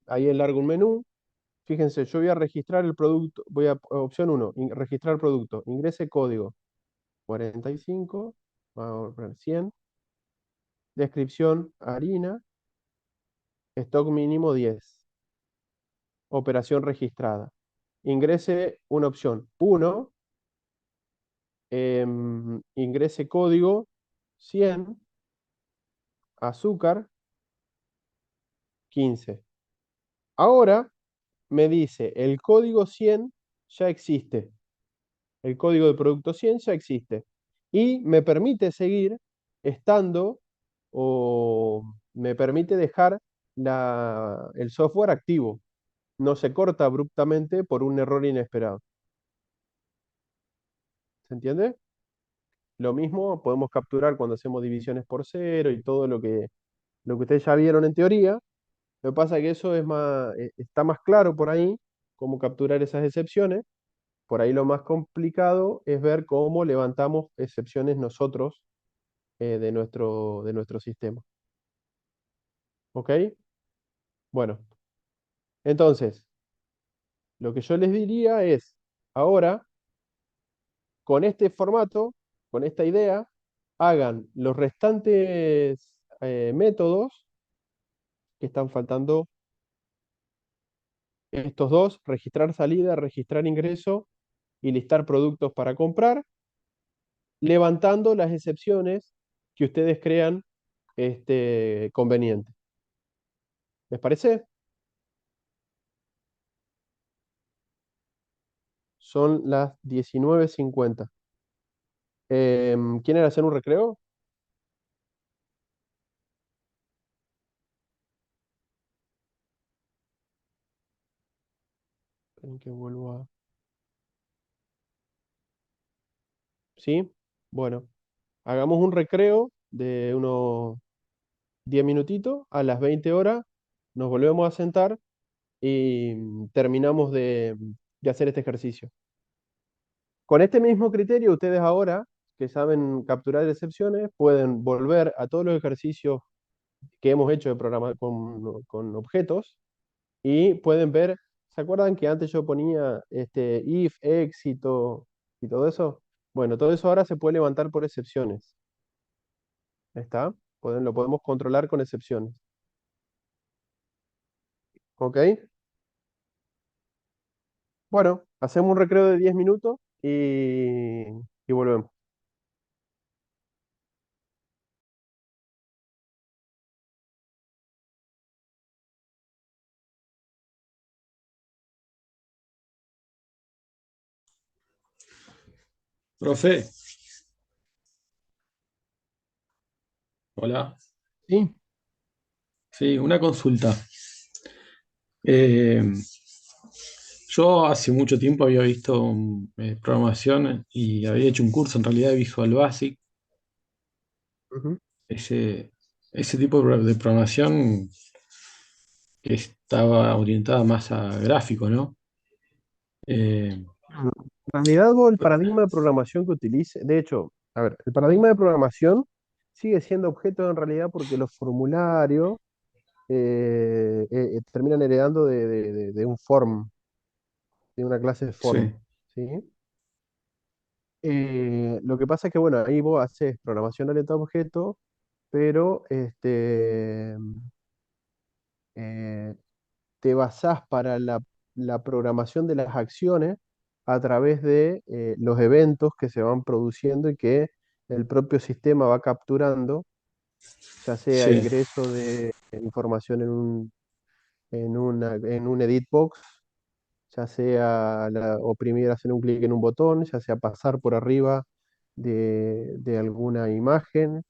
Ahí largo un menú. Fíjense, yo voy a registrar el producto. Opción 1, registrar producto. Ingrese código 45. Vamos a poner 100. Descripción, harina. Stock mínimo 10. Operación registrada. Ingrese una opción 1. Ingrese código 100. Azúcar 15. Ahora me dice, el código 100 ya existe. El código de producto 100 ya existe. Y me permite seguir estando o me permite dejar el software activo. No se corta abruptamente por un error inesperado. ¿Se entiende? Lo mismo podemos capturar cuando hacemos divisiones por cero y todo lo que ustedes ya vieron en teoría. Lo que pasa es que eso está más claro por ahí, cómo capturar esas excepciones. Por ahí lo más complicado es ver cómo levantamos excepciones nosotros de nuestro sistema. ¿Ok? Bueno, entonces, lo que yo les diría es, ahora, con este formato, con esta idea, hagan los restantes métodos que están faltando, estos dos, registrar salida, registrar ingreso y listar productos para comprar, levantando las excepciones que ustedes crean convenientes. ¿Les parece? Son las 19:50. ¿Quieren hacer un recreo? Esperen que vuelva. ¿Sí? Bueno, hagamos un recreo de unos 10 minutitos. A las 20 horas nos volvemos a sentar y terminamos de hacer este ejercicio. Con este mismo criterio, ustedes ahora que saben capturar excepciones, pueden volver a todos los ejercicios que hemos hecho de programa con objetos y pueden ver, ¿se acuerdan que antes yo ponía if, éxito y todo eso? Bueno, todo eso ahora se puede levantar por excepciones. ¿Está? Lo podemos controlar con excepciones. ¿Ok? Bueno, hacemos un recreo de 10 minutos y volvemos. Profe, hola. Sí. Sí, una consulta. Eh, yo hace mucho tiempo había visto programación y había hecho un curso en realidad de Visual Basic. Ujú. Ese, ese tipo de programación que estaba orientada más a gráfico, ¿no? Eh, En realidad, el paradigma de programación que utilice, de hecho, a ver, el paradigma de programación sigue siendo objeto en realidad porque los formularios terminan heredando de un form, de una clase de form, sí, ¿sí? Lo que pasa es que, bueno, ahí vos haces programación orientada a objetos, pero eh, te basás para la programación de las acciones a través de los eventos que se van produciendo y que el propio sistema va capturando, ya sea sí, ingreso de información en un edit box, ya sea oprimir, hacer un clic en un botón, ya sea pasar por arriba de alguna imagen,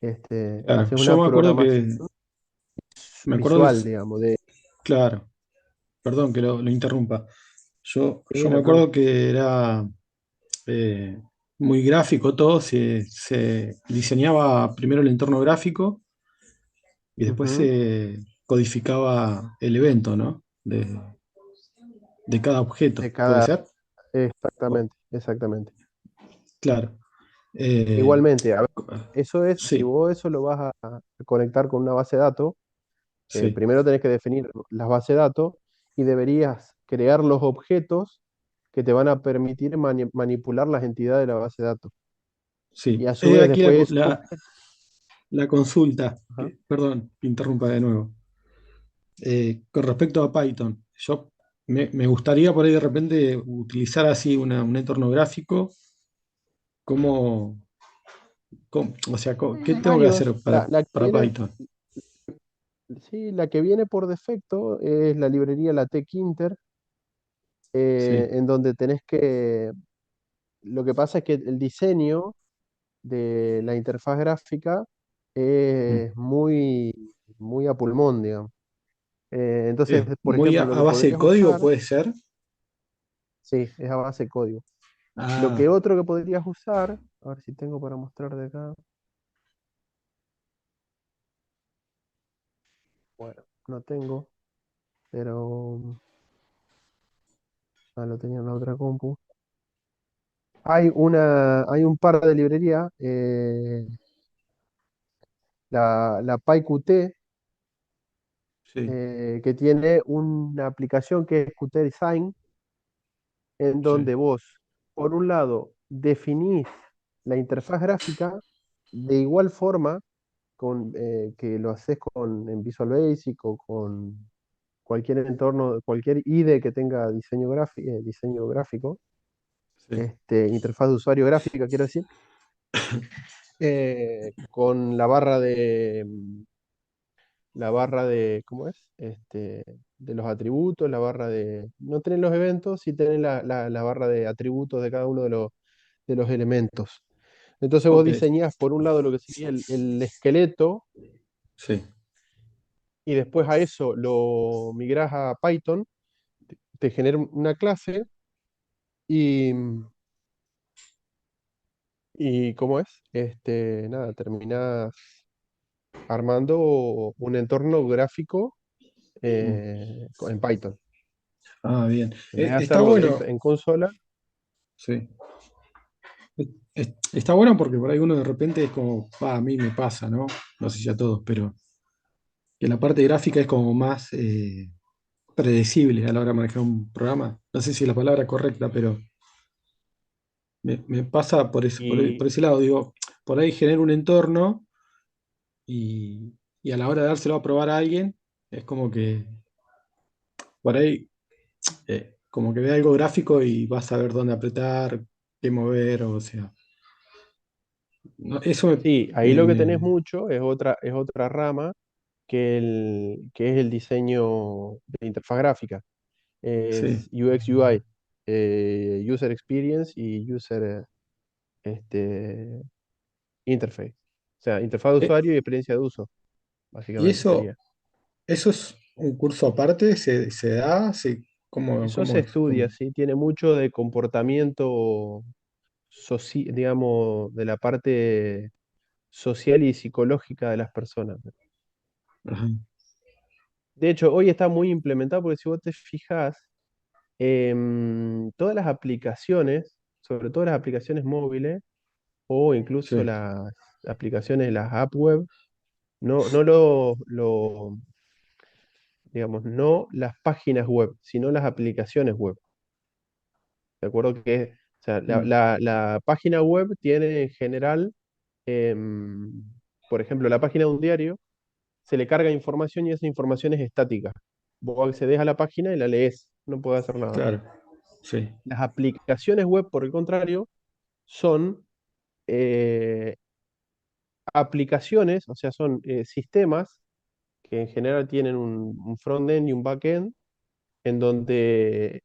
claro. haces Yo una me acuerdo programación me acuerdo visual, digamos, de... claro, perdón que lo interrumpa. Sí, Yo me no hay problema. acuerdo que era eh, muy gráfico todo, se diseñaba primero el entorno gráfico y después Ujú. se codificaba el evento, ¿no? De cada De objeto, ¿puede cada... ser? O- Exactamente, exactamente. claro. Eh, Igualmente, a ver, eso es, si sí, vos eso lo vas a conectar con una base de datos, sí, primero tenés que definir las bases de datos y deberías crear los objetos que te van a permitir manipular las entidades de la base de datos. Y sí. a su vez Aquí después esos la consulta, ajá. perdón, que interrumpa de nuevo. Con respecto a Python, me gustaría por ahí de repente utilizar así un entorno gráfico. ¿Cómo, o sea, qué Hay tengo que varios. hacer La que para viene, Python? sí, la que viene por defecto es la librería la Tkinter, Sí, en donde tenés que, lo que pasa es que el diseño de la interfaz gráfica mm. es muy a pulmón, digamos. Entonces, Es por muy ejemplo, lo a que base de podrías código, usar, puede ser. sí, es a base de código. Lo que Ah, otro que podrías usar, a ver si tengo para mostrar de acá. Bueno, no tengo, pero lo tenía en la otra compu. Hay un par de librerías, la PyQt, sí, que tiene una aplicación que es Qt Design, en sí, donde vos, por un lado, definís la interfaz gráfica de igual forma que lo haces en Visual Basic o con cualquier entorno, cualquier IDE que tenga diseño gráfico, sí, interfaz de usuario gráfica, quiero decir, con ¿cómo es? De los atributos, no tenés los eventos, sí tenés la barra de atributos de cada uno de los elementos. Entonces vos ok, diseñás por un lado lo que sería el esqueleto sí, y después a eso lo migrás a Python, te genera una clase y, y ¿cómo es? Nada, terminás armando un entorno gráfico Mm. en Python. Ah, bien. En vez de Está hacerlo bueno, en consola, sí. Está bueno porque por ahí uno de repente es como, a mí me pasa, ¿no? No sé si a todos, pero que la parte gráfica es como más predecible a la hora de manejar un programa. No sé si es la palabra correcta, pero me pasa por eso, por y ese lado. Digo, por ahí genero un entorno y a la hora de dárselo a probar a alguien, es como que por ahí, como que ve algo gráfico y vas a ver dónde apretar, qué mover, o sea. Eso sí, ahí lo que tenés mucho es otra rama que es el diseño de interfaz gráfica. sí. Es UX UI, User Experience y User Interface. O sea, interfaz de Eh, usuario y experiencia de uso, y básicamente eso, sería. eso es un curso aparte, se da, ¿cómo, Eso se cómo es? estudia, ¿sí? Tiene mucho de comportamiento, digamos, de la parte social y psicológica de las personas. Ajá, De hecho, hoy está muy implementado porque si vos te fijas, todas las aplicaciones, sobre todo las aplicaciones móviles o incluso sí, las aplicaciones, las app web, no digamos, no las páginas web, sino las aplicaciones web. ¿De acuerdo? O sea, mm, la página web tiene en general, em, por ejemplo, la página de un diario, se le carga información y esa información es estática. Vos accedes a la página y la lees, no podés hacer nada. claro, sí, Las aplicaciones web, por el contrario, son eh, aplicaciones, o sea, son sistemas que en general tienen un front-end y un back-end, en donde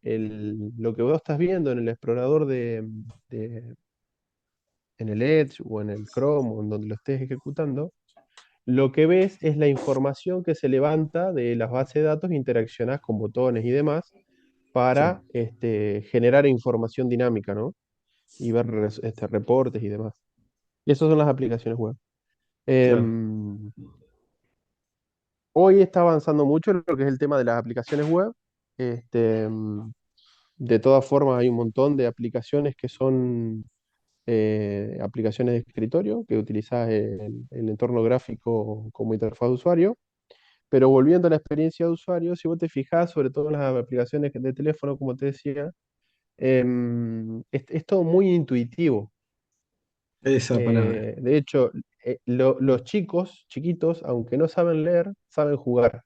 lo que vos estás viendo en el explorador de- en el Edge o en el Chrome o en donde lo estés ejecutando, lo que ves es la información que se levanta de las bases de datos, interaccionás con botones y demás sí, para generar información dinámica, ¿no? Y ver reportes y demás. Y esas son las aplicaciones web. claro, Em, Hoy está avanzando mucho lo que es el tema de las aplicaciones web. De todas formas, hay un montón de aplicaciones que son aplicaciones de escritorio, que utilizas el entorno gráfico como interfaz de usuario. Pero volviendo a la experiencia de usuario, si vos te fijas, sobre todo en las aplicaciones de teléfono, como te decía, es todo muy intuitivo. esa palabra, De hecho, los chicos, chiquitos, aunque no saben leer, saben jugar.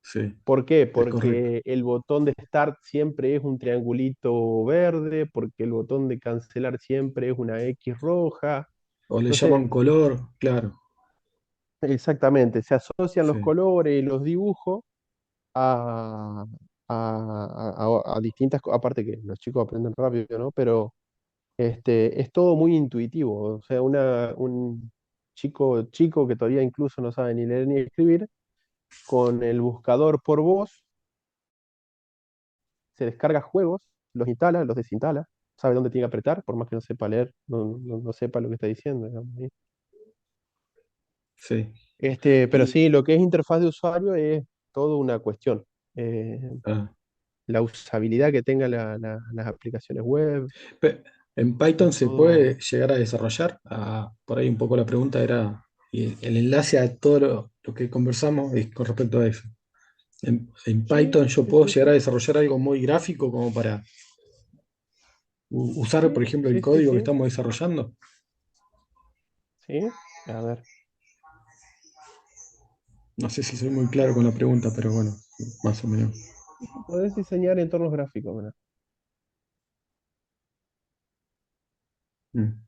sí, ¿Por qué? es correcto. Porque el botón de start siempre es un triangulito verde, porque el botón de cancelar siempre es una X roja. O le Entonces, llaman color, claro, exactamente, se asocian los sí, colores y los dibujos a, a distintas cosas, aparte que los chicos aprenden rápido, ¿no? Pero es todo muy intuitivo, o sea, un chico que todavía incluso no sabe ni leer ni escribir, con el buscador por voz, se descarga juegos, los instala, los desinstala, sabe dónde tiene que apretar, por más que no sepa leer, no sepa lo que está diciendo, digamos, ¿sí? sí. Pero Y, sí, lo que es interfaz de usuario es toda una cuestión. Eh, ah, la usabilidad que tengan las aplicaciones web, pe- en es Python se todo. puede llegar a desarrollar. Ah, por ahí un poco la pregunta era, y el enlace a todo lo que conversamos es con respecto a eso. En Sí, Python yo sí, puedo sí, llegar a sí. desarrollar algo muy gráfico como para usar, por Sí, ejemplo, el sí, sí, código que sí. estamos desarrollando. Sí. A ver, No sé si soy muy claro con la pregunta, pero bueno, más o menos. podés diseñar entornos gráficos, mira. Mm.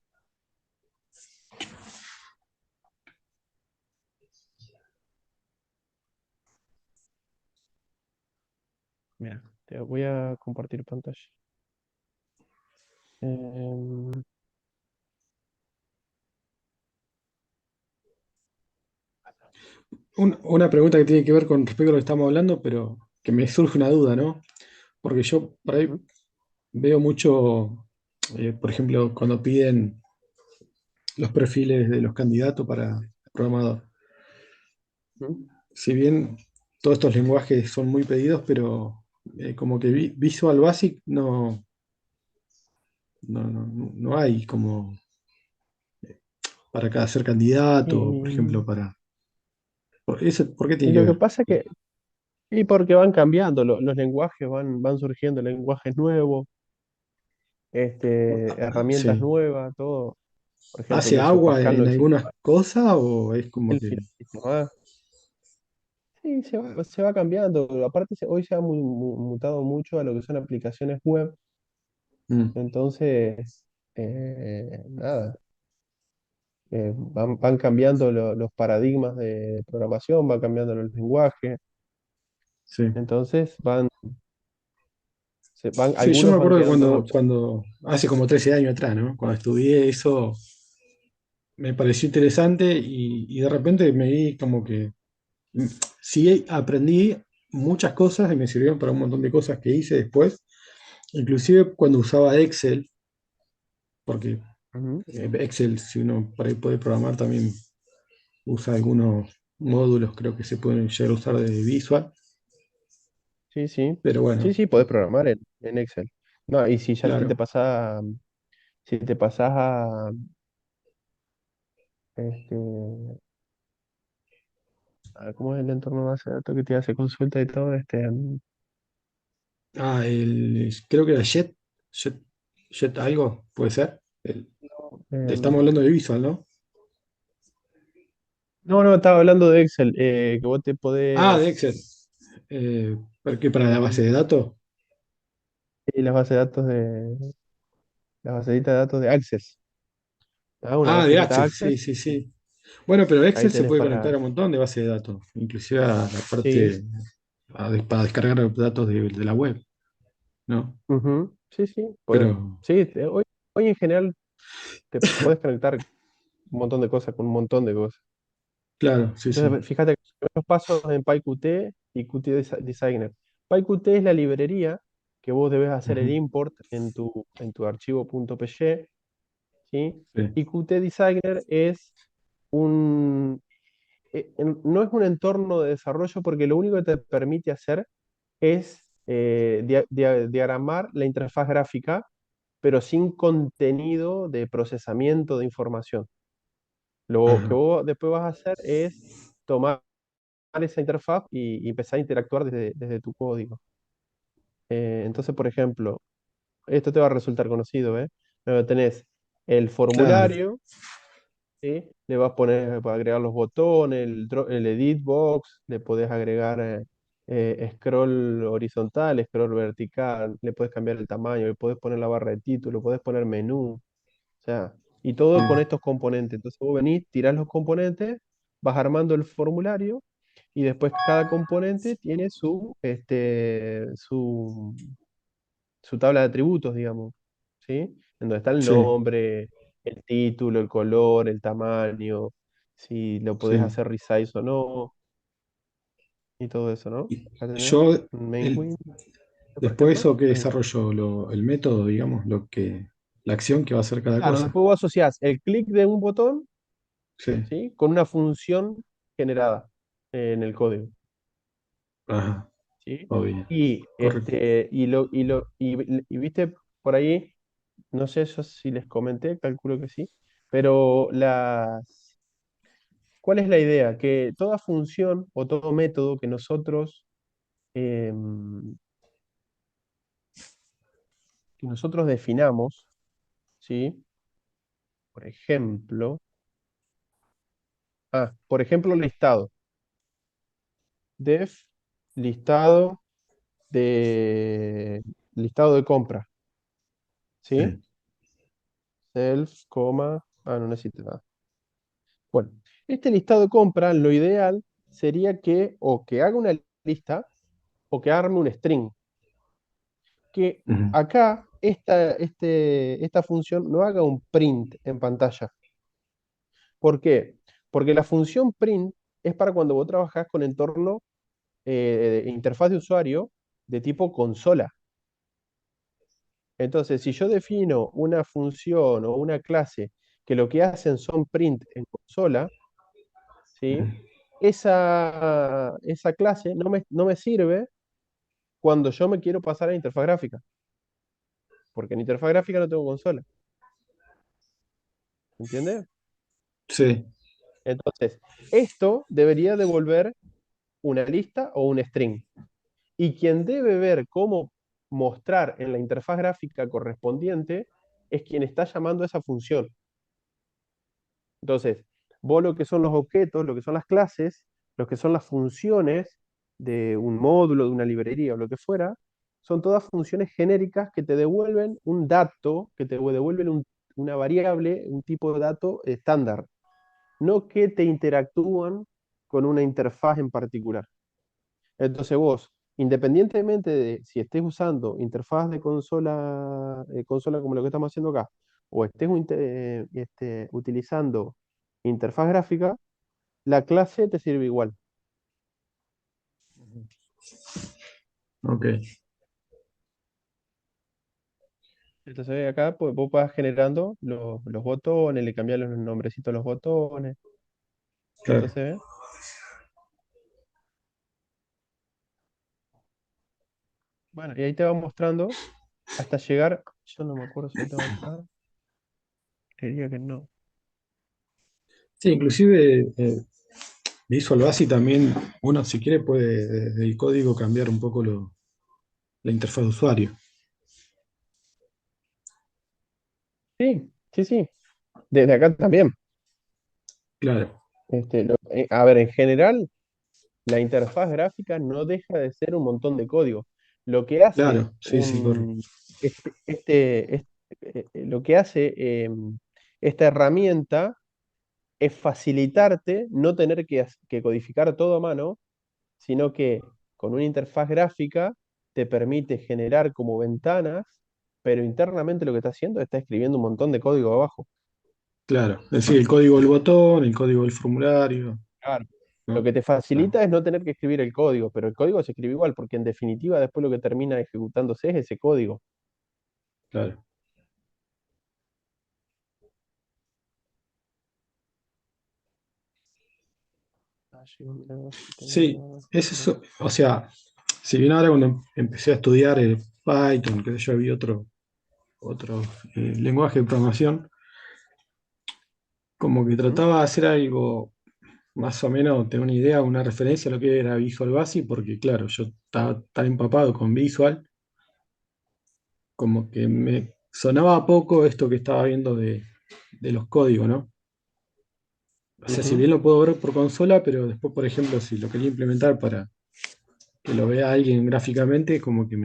Mira, te voy a compartir pantalla. Em, Una pregunta que tiene que ver con respecto a lo que estamos hablando, pero que me surge una duda, ¿no? Porque yo por ahí Ujú, veo mucho, por ejemplo, cuando piden los perfiles de los candidatos para programador. ujú. Si bien todos estos lenguajes son muy pedidos, pero como que Visual Basic no hay como para cada ser candidato, por ejemplo, Y, para... ¿Por qué y tiene que lo que ver? pasa que, y porque van cambiando, los lenguajes van surgiendo, lenguajes nuevos, herramientas Sí. nuevas, todo. Por ejemplo, ¿Hace que eso, agua Pascal no en existe algunas cosas o es como el que... más. Sí, se va cambiando. Aparte, hoy se ha mutado mucho a lo que son aplicaciones web. Mm, Entonces, nada, van cambiando los paradigmas de programación, van cambiando los lenguajes. sí. Entonces, Sí, yo me algunos van acuerdo que quedando cuando hace como 13 años atrás, ¿no? Cuando estudié eso, me pareció interesante y de repente me vi como que mm, sí aprendí muchas cosas y me sirvieron para un montón de cosas que hice después, inclusive cuando usaba Excel, porque Ujú. Excel, si uno por ahí puede programar, también usa algunos módulos, creo que se pueden llegar a usar de Visual, Sí, sí. pero Sí, bueno, sí, podés programar en Excel. No, y si ya claro. si te pasás este, ¿cómo es el entorno de base de datos que te hace consulta y todo? Ah, creo que era Jet, Jet algo, puede ser. Estamos em, hablando de Visual, ¿no? no, no, estaba hablando de Excel, que vos te Ah, de podés, Excel. ¿Para qué? ¿Para la base de datos? y las bases de datos la basedita de datos de Access, una Ah, de basecita Access, sí, Access, sí, sí. Bueno, pero ahí Excel se tenés puede conectar a un montón de bases de datos, inclusive a la sí, parte para descargar datos de la web, ¿no? ujú, sí, sí, Pero, sí, hoy en general te puedes conectar un montón de cosas con un montón de cosas. claro, sí, sí. Entonces, fíjate que los pasos en PyQt y Qt Designer. PyQt es la librería que vos debes hacer el Ujú, import en tu archivo .py, ¿sí? sí, Y Qt Designer es un, no es un entorno de desarrollo porque lo único que te permite hacer es diagramar la interfaz gráfica, pero sin contenido de procesamiento de información. Lo que ajá, vos después vas a hacer es tomar esa interfaz y empezar a interactuar desde tu código. Entonces, por ejemplo, esto te va a resultar conocido, ¿eh? Tenés el claro, formulario, ¿sí? Le vas a poner, para agregar los botones, el edit box, le podés agregar scroll horizontal, scroll vertical, le puedes cambiar el tamaño, le puedes poner la barra de título, puedes poner menú, o sea, y sí, todo con estos componentes. Entonces vos venís, tirás los componentes, vas armando el formulario y después cada componente tiene su tabla de atributos, digamos, ¿sí? En donde está el sí, nombre, el título, el color, el tamaño, si lo podés sí. hacer resize o no, y todo eso, ¿no? Y Acá tenés yo, un main el, query, por después de ejemplo. eso que desarrollo el método, digamos, la acción que va a hacer cada Claro, cosa. después vos asociás el clic de un botón, Sí, ¿sí? Con una función generada en el código, ajá, ¿sí? muy bien, Y, correcto. y viste por ahí, no sé eso si les comenté, calculo que sí, pero ¿cuál es la idea? Que toda función o todo método que nosotros definamos, ¿sí? Por ejemplo, por ejemplo, listado. Def listado de listado de compra, ¿sí? Sí, Self, coma, no necesito nada. Bueno, este listado de compra, lo ideal sería que o que haga una lista o que arme un string. Que ujú, acá esta función no haga un print en pantalla. ¿Por qué? Porque la función print es para cuando vos trabajás con entorno interfaz de usuario de tipo consola. Entonces, si yo defino una función o una clase que lo que hacen son print en consola, ¿sí? Esa clase no me sirve cuando yo me quiero pasar a interfaz gráfica, porque en interfaz gráfica no tengo consola, ¿entiendes? Sí, Entonces, esto debería devolver una lista o un string. Y quien debe ver cómo mostrar en la interfaz gráfica correspondiente es quien está llamando a esa función. Entonces, vos lo que son los objetos, lo que son las clases, lo que son las funciones de un módulo, de una librería o lo que fuera, son todas funciones genéricas que te devuelven un dato, que te devuelven una variable, un tipo de dato estándar, no que te interactúan con una interfaz en particular. Entonces vos, independientemente de si estés usando interfaz de consola como lo que estamos haciendo acá, o estés utilizando interfaz gráfica, la clase te sirve igual. ok, Entonces acá pues, vos vas generando los botones, le cambias los nombrecitos a los botones. claro. Entonces, bueno, y ahí te va mostrando hasta llegar, yo no me acuerdo si lo tengo acá, diría que no. Sí, inclusive Visual Basic también, uno si quiere puede desde el código cambiar un poco la interfaz de usuario. Sí, sí, sí. Desde acá también. Claro, A ver, en general, la interfaz gráfica no deja de ser un montón de código. Lo que hace claro, sí, sí, correcto. lo que hace esta herramienta es facilitarte no tener que codificar todo a mano, sino que con una interfaz gráfica te permite generar como ventanas, pero internamente lo que está haciendo está escribiendo un montón de código abajo. Claro, es decir, el código del botón, el código del formulario, Claro. Lo ¿no? que te Claro, facilita es no tener que escribir el código, pero el código se escribe igual, porque en definitiva después lo que termina ejecutándose es ese código. claro. Ah, llegó, mirá, a ver si Sí, tengo es acá. eso, o sea, si bien ahora cuando empecé a estudiar Python, que yo había otro lenguaje de programación, como que Ujú, trataba de hacer algo más o menos, tener una idea, una referencia a lo que era Visual Basic, porque claro, yo estaba tan empapado con Visual, como que me sonaba a poco esto que estaba viendo de los códigos, ¿no? O sea, si ujú. bien lo puedo ver por consola, pero después, por ejemplo, si lo quería implementar para que lo vea alguien gráficamente, como que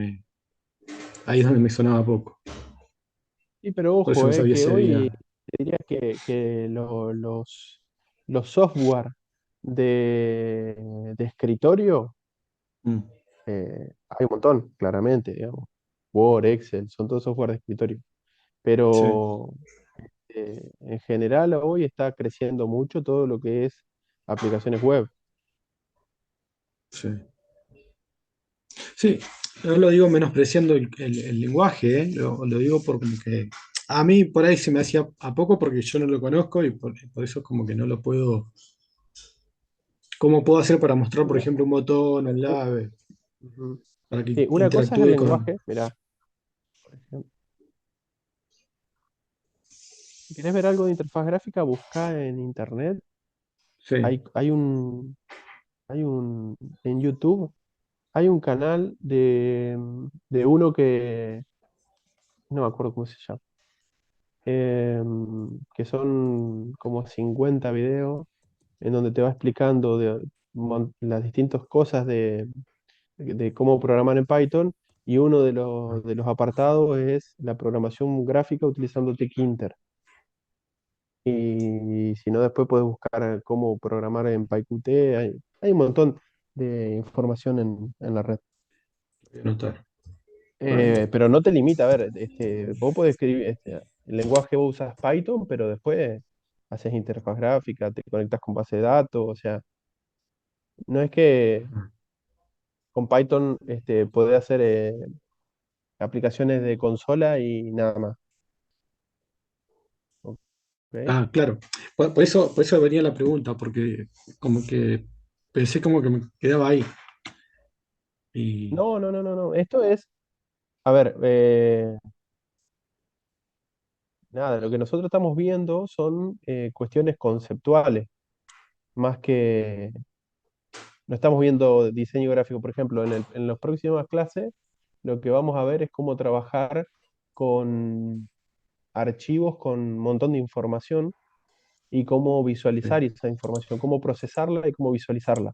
ahí es donde me sonaba poco. Sí, pero Por eso ojo, no sabía que si hoy había. te diría que los software de escritorio Mm, hay un montón, claramente, digamos. Word, Excel, son todos software de escritorio. sí, Pero en general hoy está creciendo mucho todo lo que es aplicaciones web. sí. Sí, no lo digo menospreciando el lenguaje, ¿eh? Lo digo por como que a mí por ahí se me hacía a poco porque yo no lo conozco y por eso como que no lo puedo. ¿Cómo puedo hacer para mostrar, por ejemplo, un botón, un U- lave, Ujú. para que Sí, una cosa es el interactúe con. lenguaje, mirá, por ejemplo, si querés ver algo de interfaz gráfica, busca en internet. Sí, Hay, hay un, en YouTube, hay un canal de uno que, no me acuerdo cómo se llama, que son como 50 videos en donde te va explicando las distintas cosas de cómo programar en Python, y uno de los apartados es la programación gráfica utilizando Tkinter. Y si no, después puedes buscar cómo programar en PyQt. Hay un montón de información en la red. voy a anotar. Bueno, Pero no te limita, a ver, vos podés escribir, el lenguaje vos usas Python, pero después haces interfaz gráfica, te conectas con base de datos, o sea, no es que con Python podés hacer aplicaciones de consola y nada más. ¿Ok? Ah, claro. Por eso venía la pregunta, porque como que pensé como que me quedaba ahí. Y No, no, no, no, no. Esto es, a ver, nada, lo que nosotros estamos viendo son cuestiones conceptuales, más que no estamos viendo diseño gráfico. Por ejemplo, en las próximas clases, lo que vamos a ver es cómo trabajar con archivos con un montón de información y cómo sí, visualizar esa información, cómo procesarla y cómo visualizarla.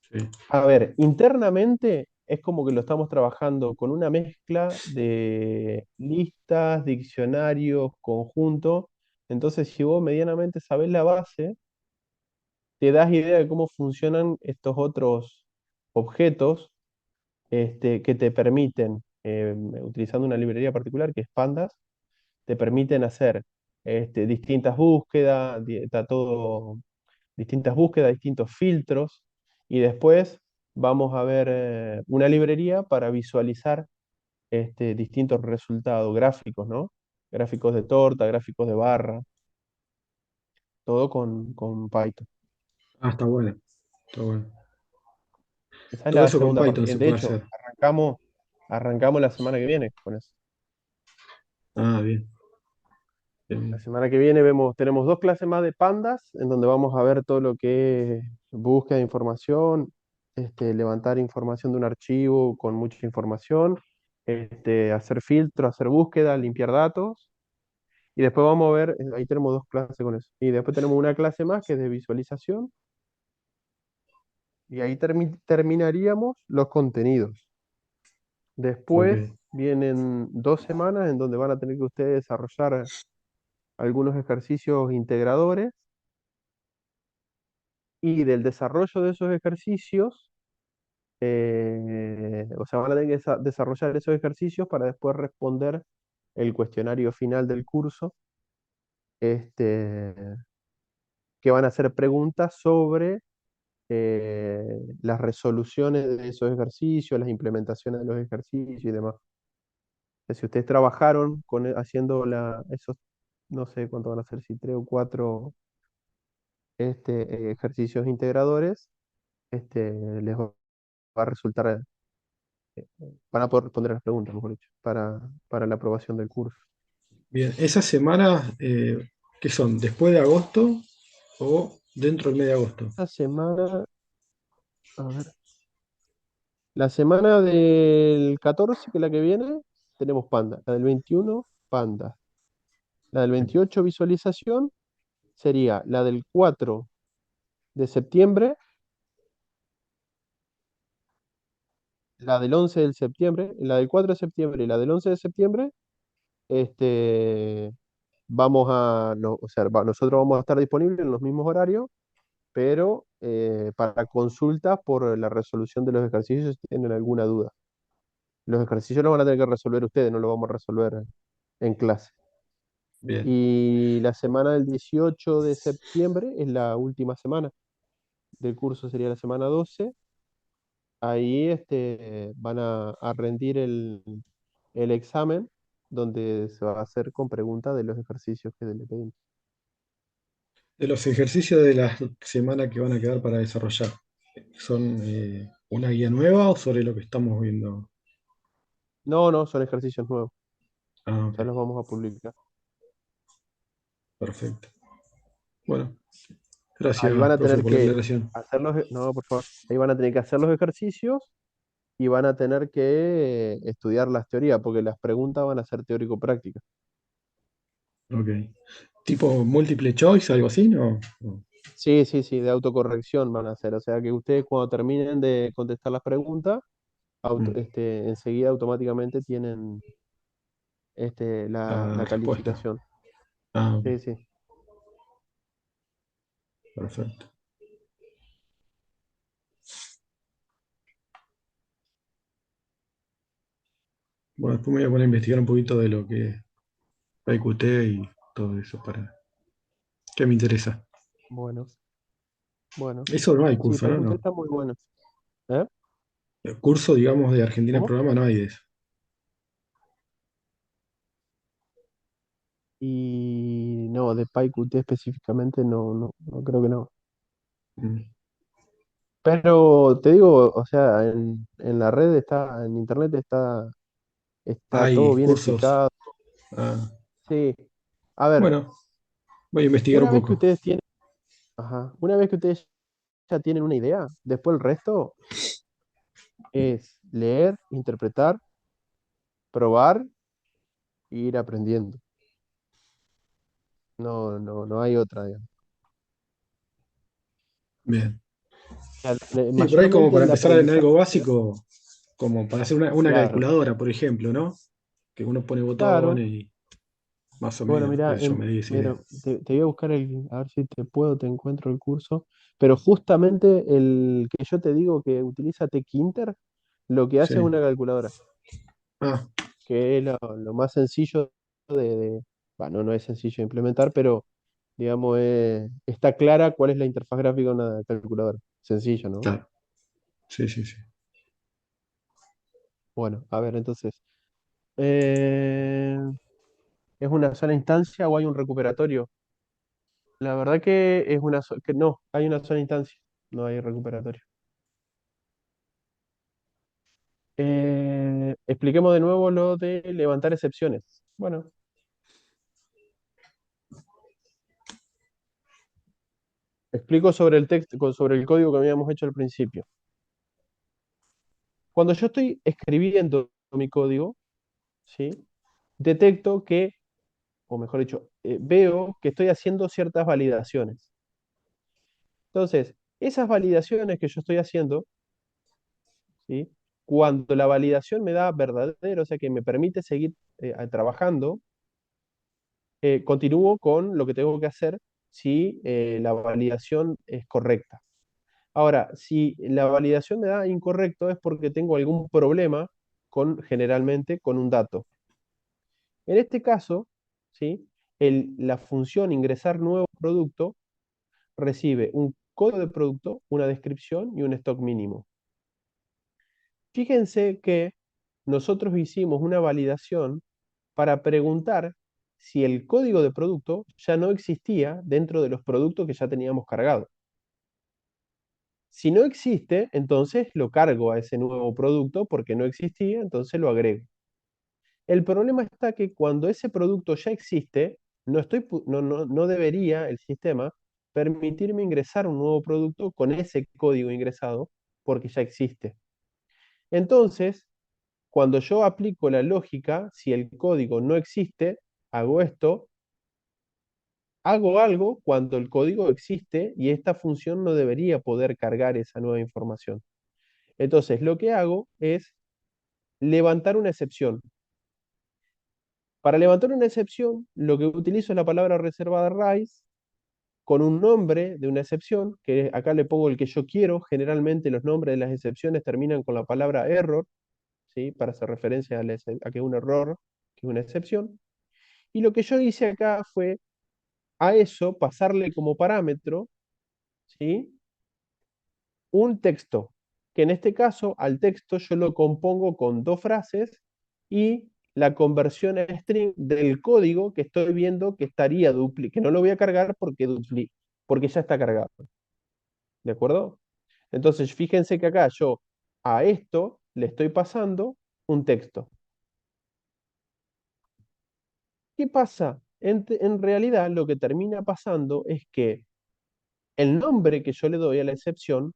sí, A ver, internamente es como que lo estamos trabajando con una mezcla de listas, diccionarios, conjuntos. Entonces, si vos medianamente sabés la base, te das idea de cómo funcionan estos otros objetos que te permiten, utilizando una librería particular que es Pandas, te permiten hacer distintas búsquedas, está todo distintas búsquedas, distintos filtros, y después vamos a ver una librería para visualizar distintos resultados gráficos, ¿no? Gráficos de torta, gráficos de barra, todo con Python. Ah, está bueno, está bueno. Esa es Todo la eso con segunda Python parte. se De puede hecho, hacer. arrancamos la semana que viene con eso. Ah, bien, bien, La bien. semana que viene tenemos dos clases más de pandas, en donde vamos a ver todo lo que es búsqueda de información, levantar información de un archivo con mucha información, hacer filtro, hacer búsqueda, limpiar datos, y después vamos a ver, ahí tenemos dos clases con eso. Y después tenemos una clase más que es de visualización, y ahí terminaríamos los contenidos. Ok. Después vienen 2 semanas en donde van a tener que ustedes desarrollar algunos ejercicios integradores. Y del desarrollo de esos ejercicios, o sea, van a tener que desarrollar esos ejercicios para después responder el cuestionario final del curso, este, que van a hacer preguntas sobre las resoluciones de esos ejercicios, las implementaciones de los ejercicios y demás. Si ustedes trabajaron haciendo esos, no sé cuánto van a ser, si 3 o 4 ejercicios integradores, les va a resultar van a poder responder las preguntas, mejor dicho, para la aprobación del curso. Bien, esas semanas, ¿qué son? ¿Después de agosto o dentro del mes de agosto? Esta semana, a ver, la semana del 14, que es la que viene, tenemos Panda. La del 21, Panda. La del 28, visualización, sería la del 4 de septiembre, la del 11 de septiembre, la del 4 de septiembre y la del 11 de septiembre, este, vamos a, no, o sea, nosotros vamos a estar disponibles en los mismos horarios, pero para consultas por la resolución de los ejercicios si tienen alguna duda. Los ejercicios los van a tener que resolver ustedes, no los vamos a resolver en clase. Bien. Y la semana del 18 de septiembre es la última semana del curso, sería la semana 12. Ahí van a rendir el examen, donde se va a hacer con preguntas de los ejercicios que le pedimos. De los ejercicios de la semana que van a quedar para desarrollar, ¿son una guía nueva o sobre lo que estamos viendo? No, no, son ejercicios nuevos, Ah, ok, ya los vamos a publicar. perfecto. Bueno, Ahí gracias, van a profe, tener por la que aclaración. hacer no, por favor, ahí van a tener que hacer los ejercicios y van a tener que estudiar las teorías, porque las preguntas van a ser teórico-prácticas. Ok. ¿Tipo múltiple choice, algo así? ¿No? No. Sí, sí, sí, de autocorrección van a hacer. O sea que ustedes cuando terminen de contestar las preguntas, Mm, enseguida automáticamente tienen la la respuesta. calificación. Ah, ok, Sí, sí. perfecto. Bueno, después me voy a poner a investigar un poquito de lo que es PQT y todo eso para que me interesa. Bueno, bueno. Eso no hay Sí, curso, ¿no? PyQt No. está muy bueno. ¿Eh? El curso, digamos, de Argentina en ¿Cómo? programa no hay de eso. Y no, de PyQt específicamente no creo que no. Mm. Pero te digo, o sea, en la red está, en internet está todo Hay bien cursos. explicado. Ah, Sí. A ver, bueno, voy a investigar un una vez que poco. ustedes tienen, ajá, una vez que ustedes ya tienen una idea, después el resto es leer, interpretar, probar e ir aprendiendo. No hay otra, digamos. Bien. Sí, por ahí como Mayormente para el empezar en aprendizaje, algo básico, como para hacer una claro, calculadora, por ejemplo, ¿no? Que uno pone claro. botones y más o Bueno, menos, mira, qué sé yo, me di esa idea. te voy a buscar a ver si te puedo, te encuentro el curso, pero justamente el que yo te digo que utiliza Tkinter, lo que hace es Sí. una calculadora, Ah, que es lo más sencillo bueno, no es sencillo de implementar, pero digamos, está clara cuál es la interfaz gráfica de una calculadora. Sencillo, ¿no? claro. Sí, sí, sí. Bueno, a ver, entonces, eh, ¿es una sola instancia o hay un recuperatorio? La verdad que es que no, hay una sola instancia, no hay recuperatorio. Expliquemos de nuevo lo de levantar excepciones. Bueno, explico sobre el texto, sobre el código que habíamos hecho al principio. Cuando yo estoy escribiendo mi código, ¿sí? Detecto que, o mejor dicho, veo que estoy haciendo ciertas validaciones. Entonces, esas validaciones que yo estoy haciendo, ¿sí? Cuando la validación me da verdadero, o sea que me permite seguir trabajando, continúo con lo que tengo que hacer si la validación es correcta. Ahora, si la validación me da incorrecto es porque tengo algún problema generalmente con un dato. En este caso, ¿sí? La función ingresar nuevo producto recibe un código de producto, una descripción y un stock mínimo. Fíjense que nosotros hicimos una validación para preguntar si el código de producto ya no existía dentro de los productos que ya teníamos cargados. Si no existe, entonces lo cargo a ese nuevo producto porque no existía, entonces lo agrego. El problema está que cuando ese producto ya existe, no debería el sistema permitirme ingresar un nuevo producto con ese código ingresado porque ya existe. Entonces, cuando yo aplico la lógica, si el código no existe, hago esto, hago algo cuando el código existe y esta función no debería poder cargar esa nueva información. Entonces, lo que hago es levantar una excepción. Para levantar una excepción, lo que utilizo es la palabra reservada raíz con un nombre de una excepción, que acá le pongo el que yo quiero. Generalmente los nombres de las excepciones terminan con la palabra error, ¿sí? Para hacer referencia a que es un error, que es una excepción. Y lo que yo hice acá fue a eso pasarle como parámetro, ¿sí? Un texto, que en este caso al texto yo lo compongo con dos frases y la conversión a string del código que estoy viendo que estaría que no lo voy a cargar porque ya está cargado. ¿De acuerdo? Entonces, fíjense que acá yo a esto le estoy pasando un texto. ¿Qué pasa? En realidad lo que termina pasando es que el nombre que yo le doy a la excepción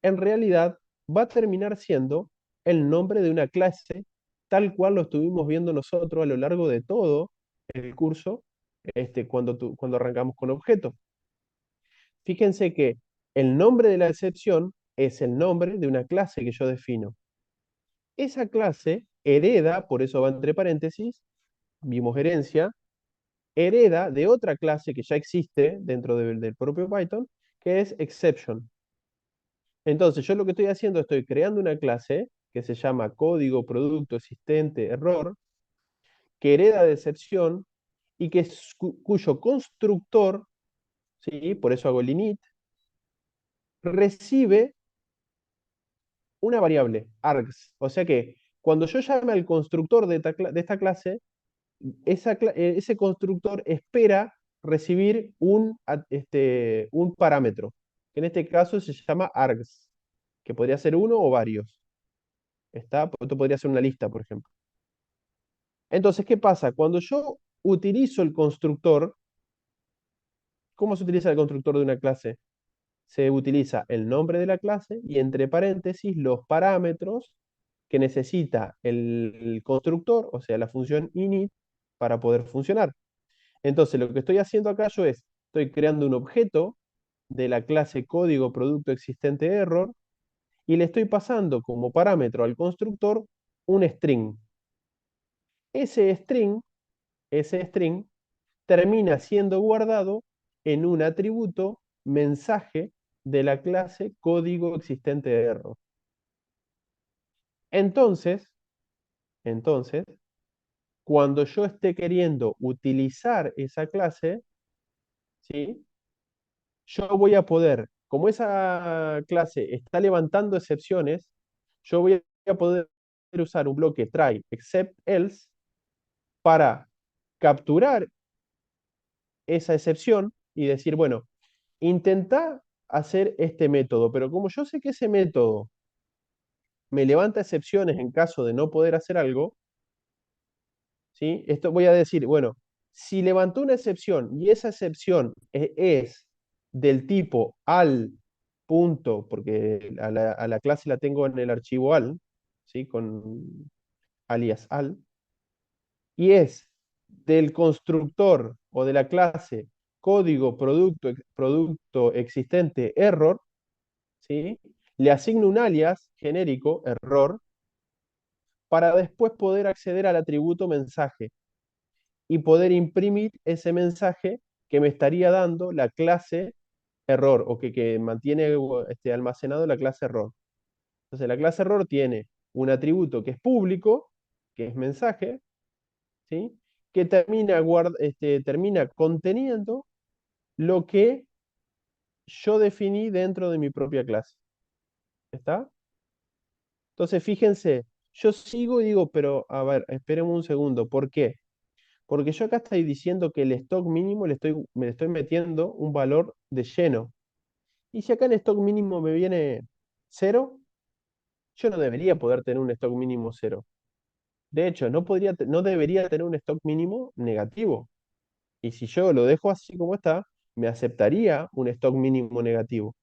en realidad va a terminar siendo el nombre de una clase tal cual lo estuvimos viendo nosotros a lo largo de todo el curso, cuando arrancamos con objetos. Fíjense que el nombre de la excepción es el nombre de una clase que yo defino. Esa clase hereda, por eso va entre paréntesis, vimos herencia, hereda de otra clase que ya existe dentro del propio Python, que es exception. Entonces, yo lo que estoy haciendo, estoy creando una clase que se llama código producto existente error, que hereda de excepción y cuyo constructor, ¿sí? Por eso hago el init, recibe una variable, args. O sea que cuando yo llame al constructor de esta clase, ese constructor espera recibir un parámetro, que en este caso se llama args, que podría ser uno o varios. Esto podría ser una lista, por ejemplo. Entonces, ¿qué pasa? Cuando yo utilizo el constructor, ¿cómo se utiliza el constructor de una clase? Se utiliza el nombre de la clase y entre paréntesis los parámetros que necesita el constructor, o sea, la función init, para poder funcionar. Entonces, lo que estoy haciendo acá yo estoy creando un objeto de la clase código producto existente error y le estoy pasando como parámetro al constructor un string. Ese string, ese string termina siendo guardado en un atributo mensaje de la clase código existente de error. Entonces, entonces, cuando yo esté queriendo utilizar esa clase, ¿sí? Yo voy a poder, como esa clase está levantando excepciones, yo voy a poder usar un bloque try except else para capturar esa excepción y decir, bueno, intenta hacer este método, pero como yo sé que ese método me levanta excepciones en caso de no poder hacer algo, ¿sí? Esto voy a decir, bueno, si levantó una excepción y esa excepción es del tipo al punto, porque a la clase la tengo en el archivo al, ¿sí? Con alias al, y es del constructor o de la clase código producto existente error, ¿sí? Le asigno un alias genérico error para después poder acceder al atributo mensaje y poder imprimir ese mensaje que me estaría dando la clase error o que mantiene almacenado la clase error. Entonces la clase error tiene un atributo que es público, que es mensaje, ¿sí? Que termina conteniendo lo que yo definí dentro de mi propia clase. ¿Está? Entonces fíjense, yo sigo y digo, pero a ver, espérenme un segundo, ¿por qué? Porque yo acá estoy diciendo que el stock mínimo me le estoy metiendo un valor de lleno. Y si acá en stock mínimo me viene cero, yo no debería poder tener un stock mínimo cero. De hecho, no debería tener un stock mínimo negativo. Y si yo lo dejo así como está, me aceptaría un stock mínimo negativo.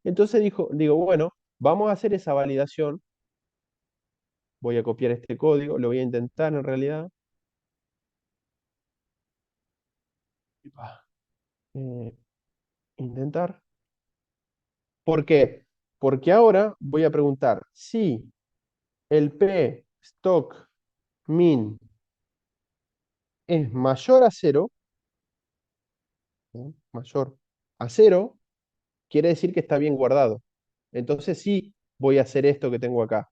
Entonces digo, bueno, vamos a hacer esa validación. Voy a copiar este código, lo voy a intentar en realidad. Eh, intentar. ¿Por qué? Porque ahora voy a preguntar si el P stock min es mayor a cero, ¿no? Mayor a cero, quiere decir que está bien guardado. Entonces sí voy a hacer esto que tengo acá.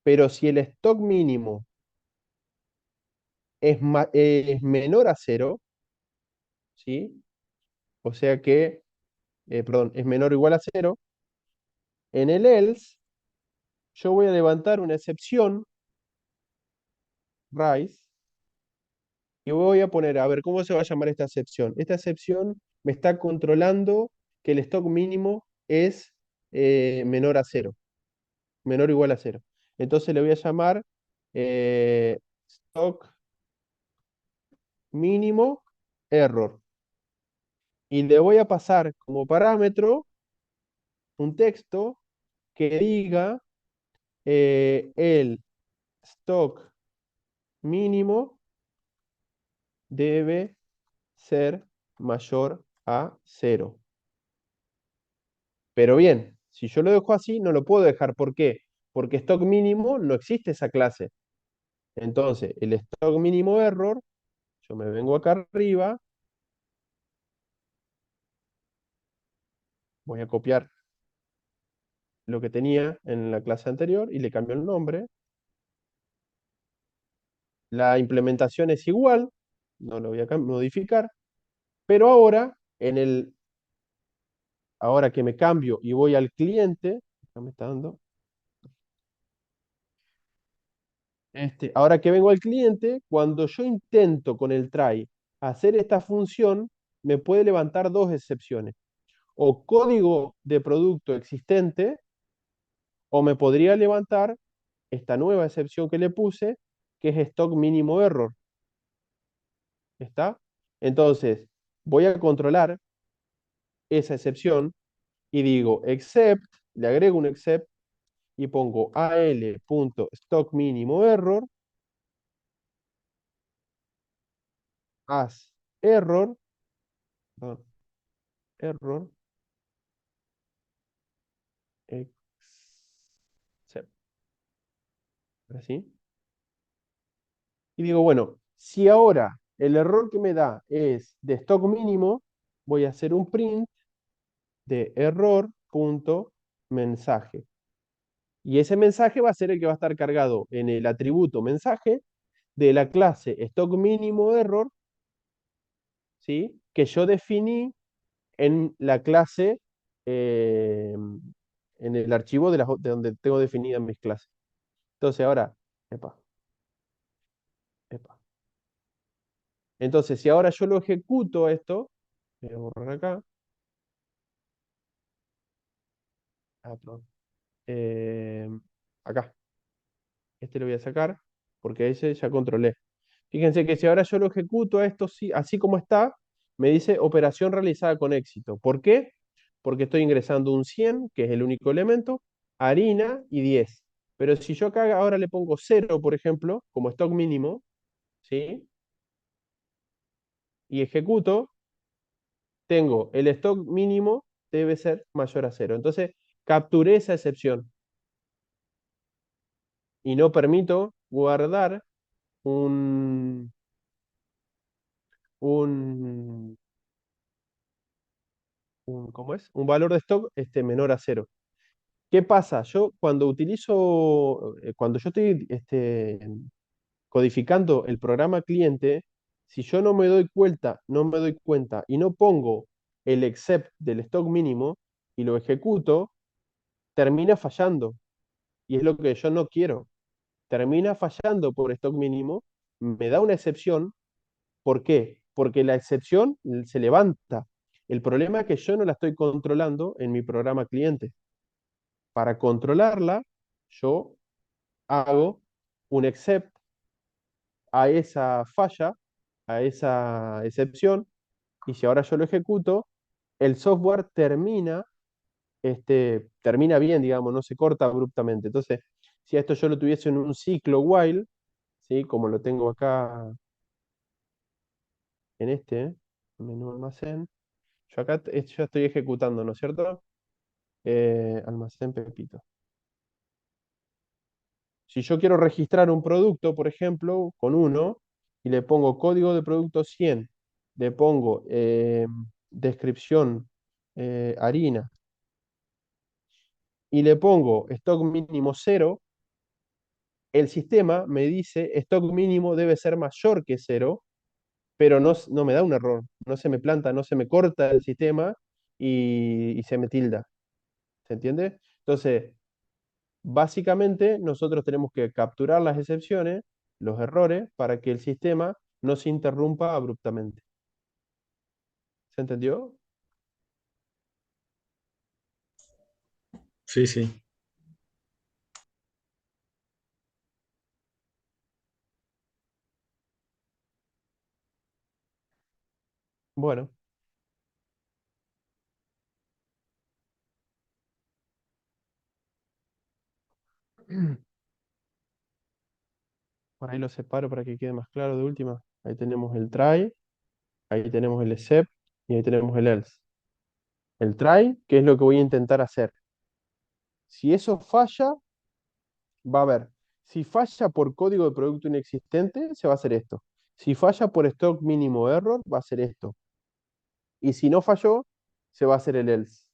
Pero si el stock mínimo es menor a cero, ¿sí? O sea que, perdón, es menor o igual a cero, en el else yo voy a levantar una excepción, rise, y voy a poner, a ver, ¿cómo se va a llamar esta excepción? Esta excepción me está controlando que el stock mínimo es menor a cero, menor o igual a cero. Entonces le voy a llamar eh, stock mínimo error. Y le voy a pasar como parámetro un texto que diga el stock mínimo debe ser mayor a cero. Pero bien, si yo lo dejo así, no lo puedo dejar. ¿Por qué? Porque stock mínimo no existe esa clase. Entonces, el stock mínimo error, yo me vengo acá arriba, voy a copiar lo que tenía en la clase anterior y le cambio el nombre. La implementación es igual, no lo voy a modificar, pero ahora, ahora que me cambio y voy al cliente, acá me está dando, Ahora que vengo al cliente, cuando yo intento con el try hacer esta función, me puede levantar dos excepciones. O código de producto existente, o me podría levantar esta nueva excepción que le puse, que es stock mínimo error. ¿Está? Entonces, voy a controlar esa excepción y digo except, le agrego un except y pongo al.stock mínimo error as error, perdón, error except. ¿Así? Y digo, bueno, si ahora el error que me da es de stock mínimo, voy a hacer un print de error.mensaje. Y ese mensaje va a ser el que va a estar cargado en el atributo mensaje de la clase stock mínimo error, ¿sí? Que yo definí en la clase, en el archivo de donde tengo definidas mis clases. Entonces ahora, epa, epa. Entonces, si ahora yo lo ejecuto esto, voy a borrar acá. Perdón. Eh, Acá. Este lo voy a sacar porque ese ya controlé. Fíjense que si ahora yo lo ejecuto a esto así como está, me dice operación realizada con éxito. ¿Por qué? Porque estoy ingresando un 100, que es el único elemento, harina y 10. Pero si yo acá ahora le pongo 0, por ejemplo, como stock mínimo, ¿sí? Y ejecuto, tengo el stock mínimo debe ser mayor a 0. Entonces, capturé esa excepción y no permito guardar un, un, ¿cómo es? Un valor de stock menor a 0. ¿Qué pasa? Yo cuando cuando yo estoy codificando el programa cliente, si yo no me doy cuenta y no pongo el except del stock mínimo y lo ejecuto, termina fallando. Y es lo que yo no quiero. Termina fallando por stock mínimo, me da una excepción. ¿Por qué? Porque la excepción se levanta. El problema es que yo no la estoy controlando en mi programa cliente. Para controlarla, yo hago un except a esa falla, a esa excepción, y si ahora yo lo ejecuto, el software termina bien, digamos, no se corta abruptamente. Entonces, si esto yo lo tuviese en un ciclo while, ¿sí? Como lo tengo acá en menú almacén, yo acá ya estoy ejecutando, ¿no es cierto? Almacén Pepito. Si yo quiero registrar un producto, por ejemplo, con uno, y le pongo código de producto 100, le pongo descripción harina, y le pongo stock mínimo 0, el sistema me dice stock mínimo debe ser mayor que 0, pero no me da un error, no se me planta, no se me corta el sistema y se me tilda. ¿Se entiende? Entonces, básicamente, nosotros tenemos que capturar las excepciones, los errores, para que el sistema no se interrumpa abruptamente. ¿Se entendió? Sí, sí. Bueno, por ahí lo separo para que quede más claro de última. Ahí tenemos el try, ahí tenemos el except y ahí tenemos el else. El try, que es lo que voy a intentar hacer. Si eso falla, va a haber. Si falla por código de producto inexistente, se va a hacer esto. Si falla por stock mínimo error, va a ser esto. Y si no falló, se va a hacer el else.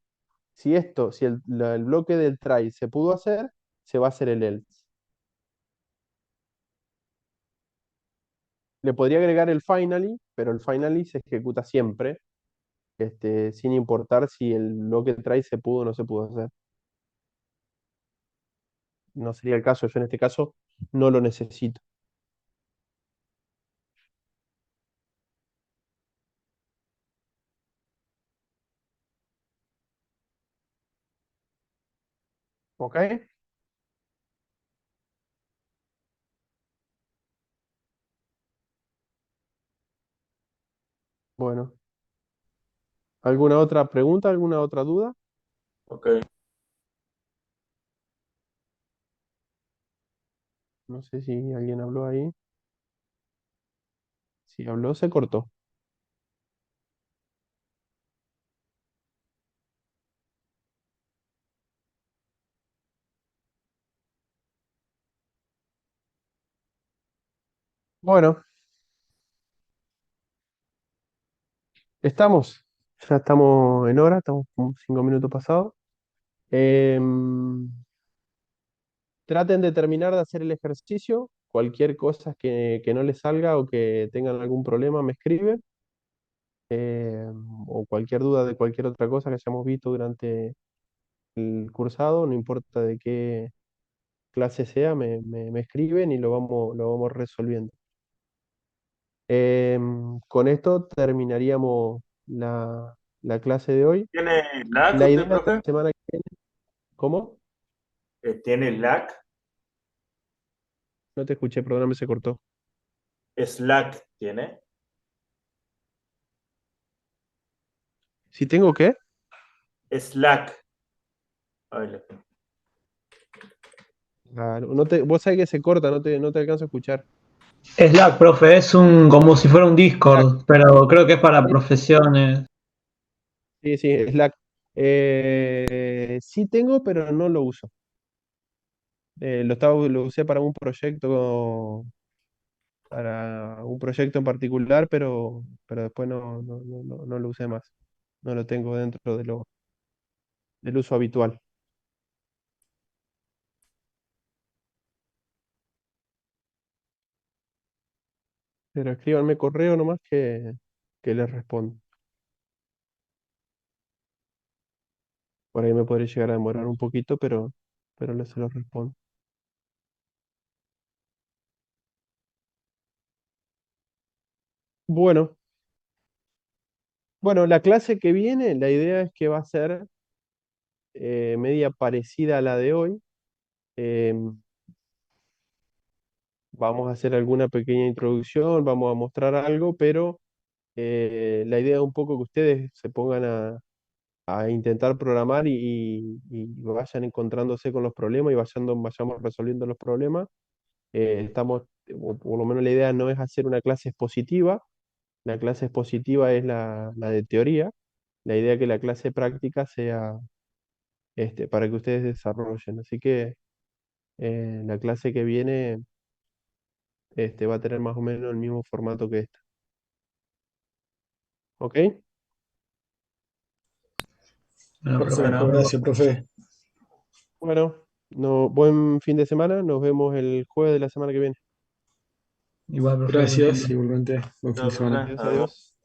Si el bloque del try se pudo hacer, se va a hacer el else. Le podría agregar el finally, pero el finally se ejecuta siempre, sin importar si el bloque try se pudo o no se pudo hacer. No sería el caso. Yo en este caso no lo necesito. ¿Ok? Bueno, ¿alguna otra pregunta, alguna otra duda? Ok. No sé si alguien habló ahí. Si habló, se cortó. Bueno, estamos. Ya estamos en hora, estamos como 5 minutos pasados. Em, Traten de terminar de hacer el ejercicio. Cualquier cosa que no les salga o que tengan algún problema, me escriben. O cualquier duda de cualquier otra cosa que hayamos visto durante el cursado, no importa de qué clase sea, me escriben y lo vamos resolviendo. Con esto terminaríamos la clase de hoy. ¿Tiene lag La usted, idea de la profe? semana que viene, ¿cómo? ¿Tiene lag? No te escuché, perdóname, se cortó. ¿Slack tiene? ¿Si tengo qué? Slack. Ahí lo tengo. Claro, vos sabés que se corta, no te alcanzo a escuchar. Slack, profe, es como si fuera un Slack. Discord, pero creo que es para Sí, profesiones. sí, sí, Slack. Sí tengo, pero no lo uso. Lo usé para un proyecto en particular, pero después no lo usé más. No lo tengo dentro del uso habitual. Pero escríbanme correo nomás que les respondo. Por ahí me podría llegar a demorar un poquito, pero se los respondo. Bueno, bueno, la clase que viene, la idea es que va a ser media parecida a la de hoy. Em, Vamos a hacer alguna pequeña introducción, vamos a mostrar algo, pero la idea es un poco que ustedes se pongan a intentar programar y vayan encontrándose con los problemas y vayamos resolviendo los problemas. O por lo menos la idea no es hacer una clase expositiva, la clase expositiva es la de teoría, la idea es que la clase práctica sea para que ustedes desarrollen. Así que la clase que viene va a tener más o menos el mismo formato que esta. ¿Ok? Bueno, Perfecto, perfecto. gracias, profe. Bueno, buen fin de semana, nos vemos el jueves de la semana que viene. Igual, profe, buen fin Gracias, de- igualmente. Buen fin Chao, de profe. semana. Adiós, Nos vemos. adiós.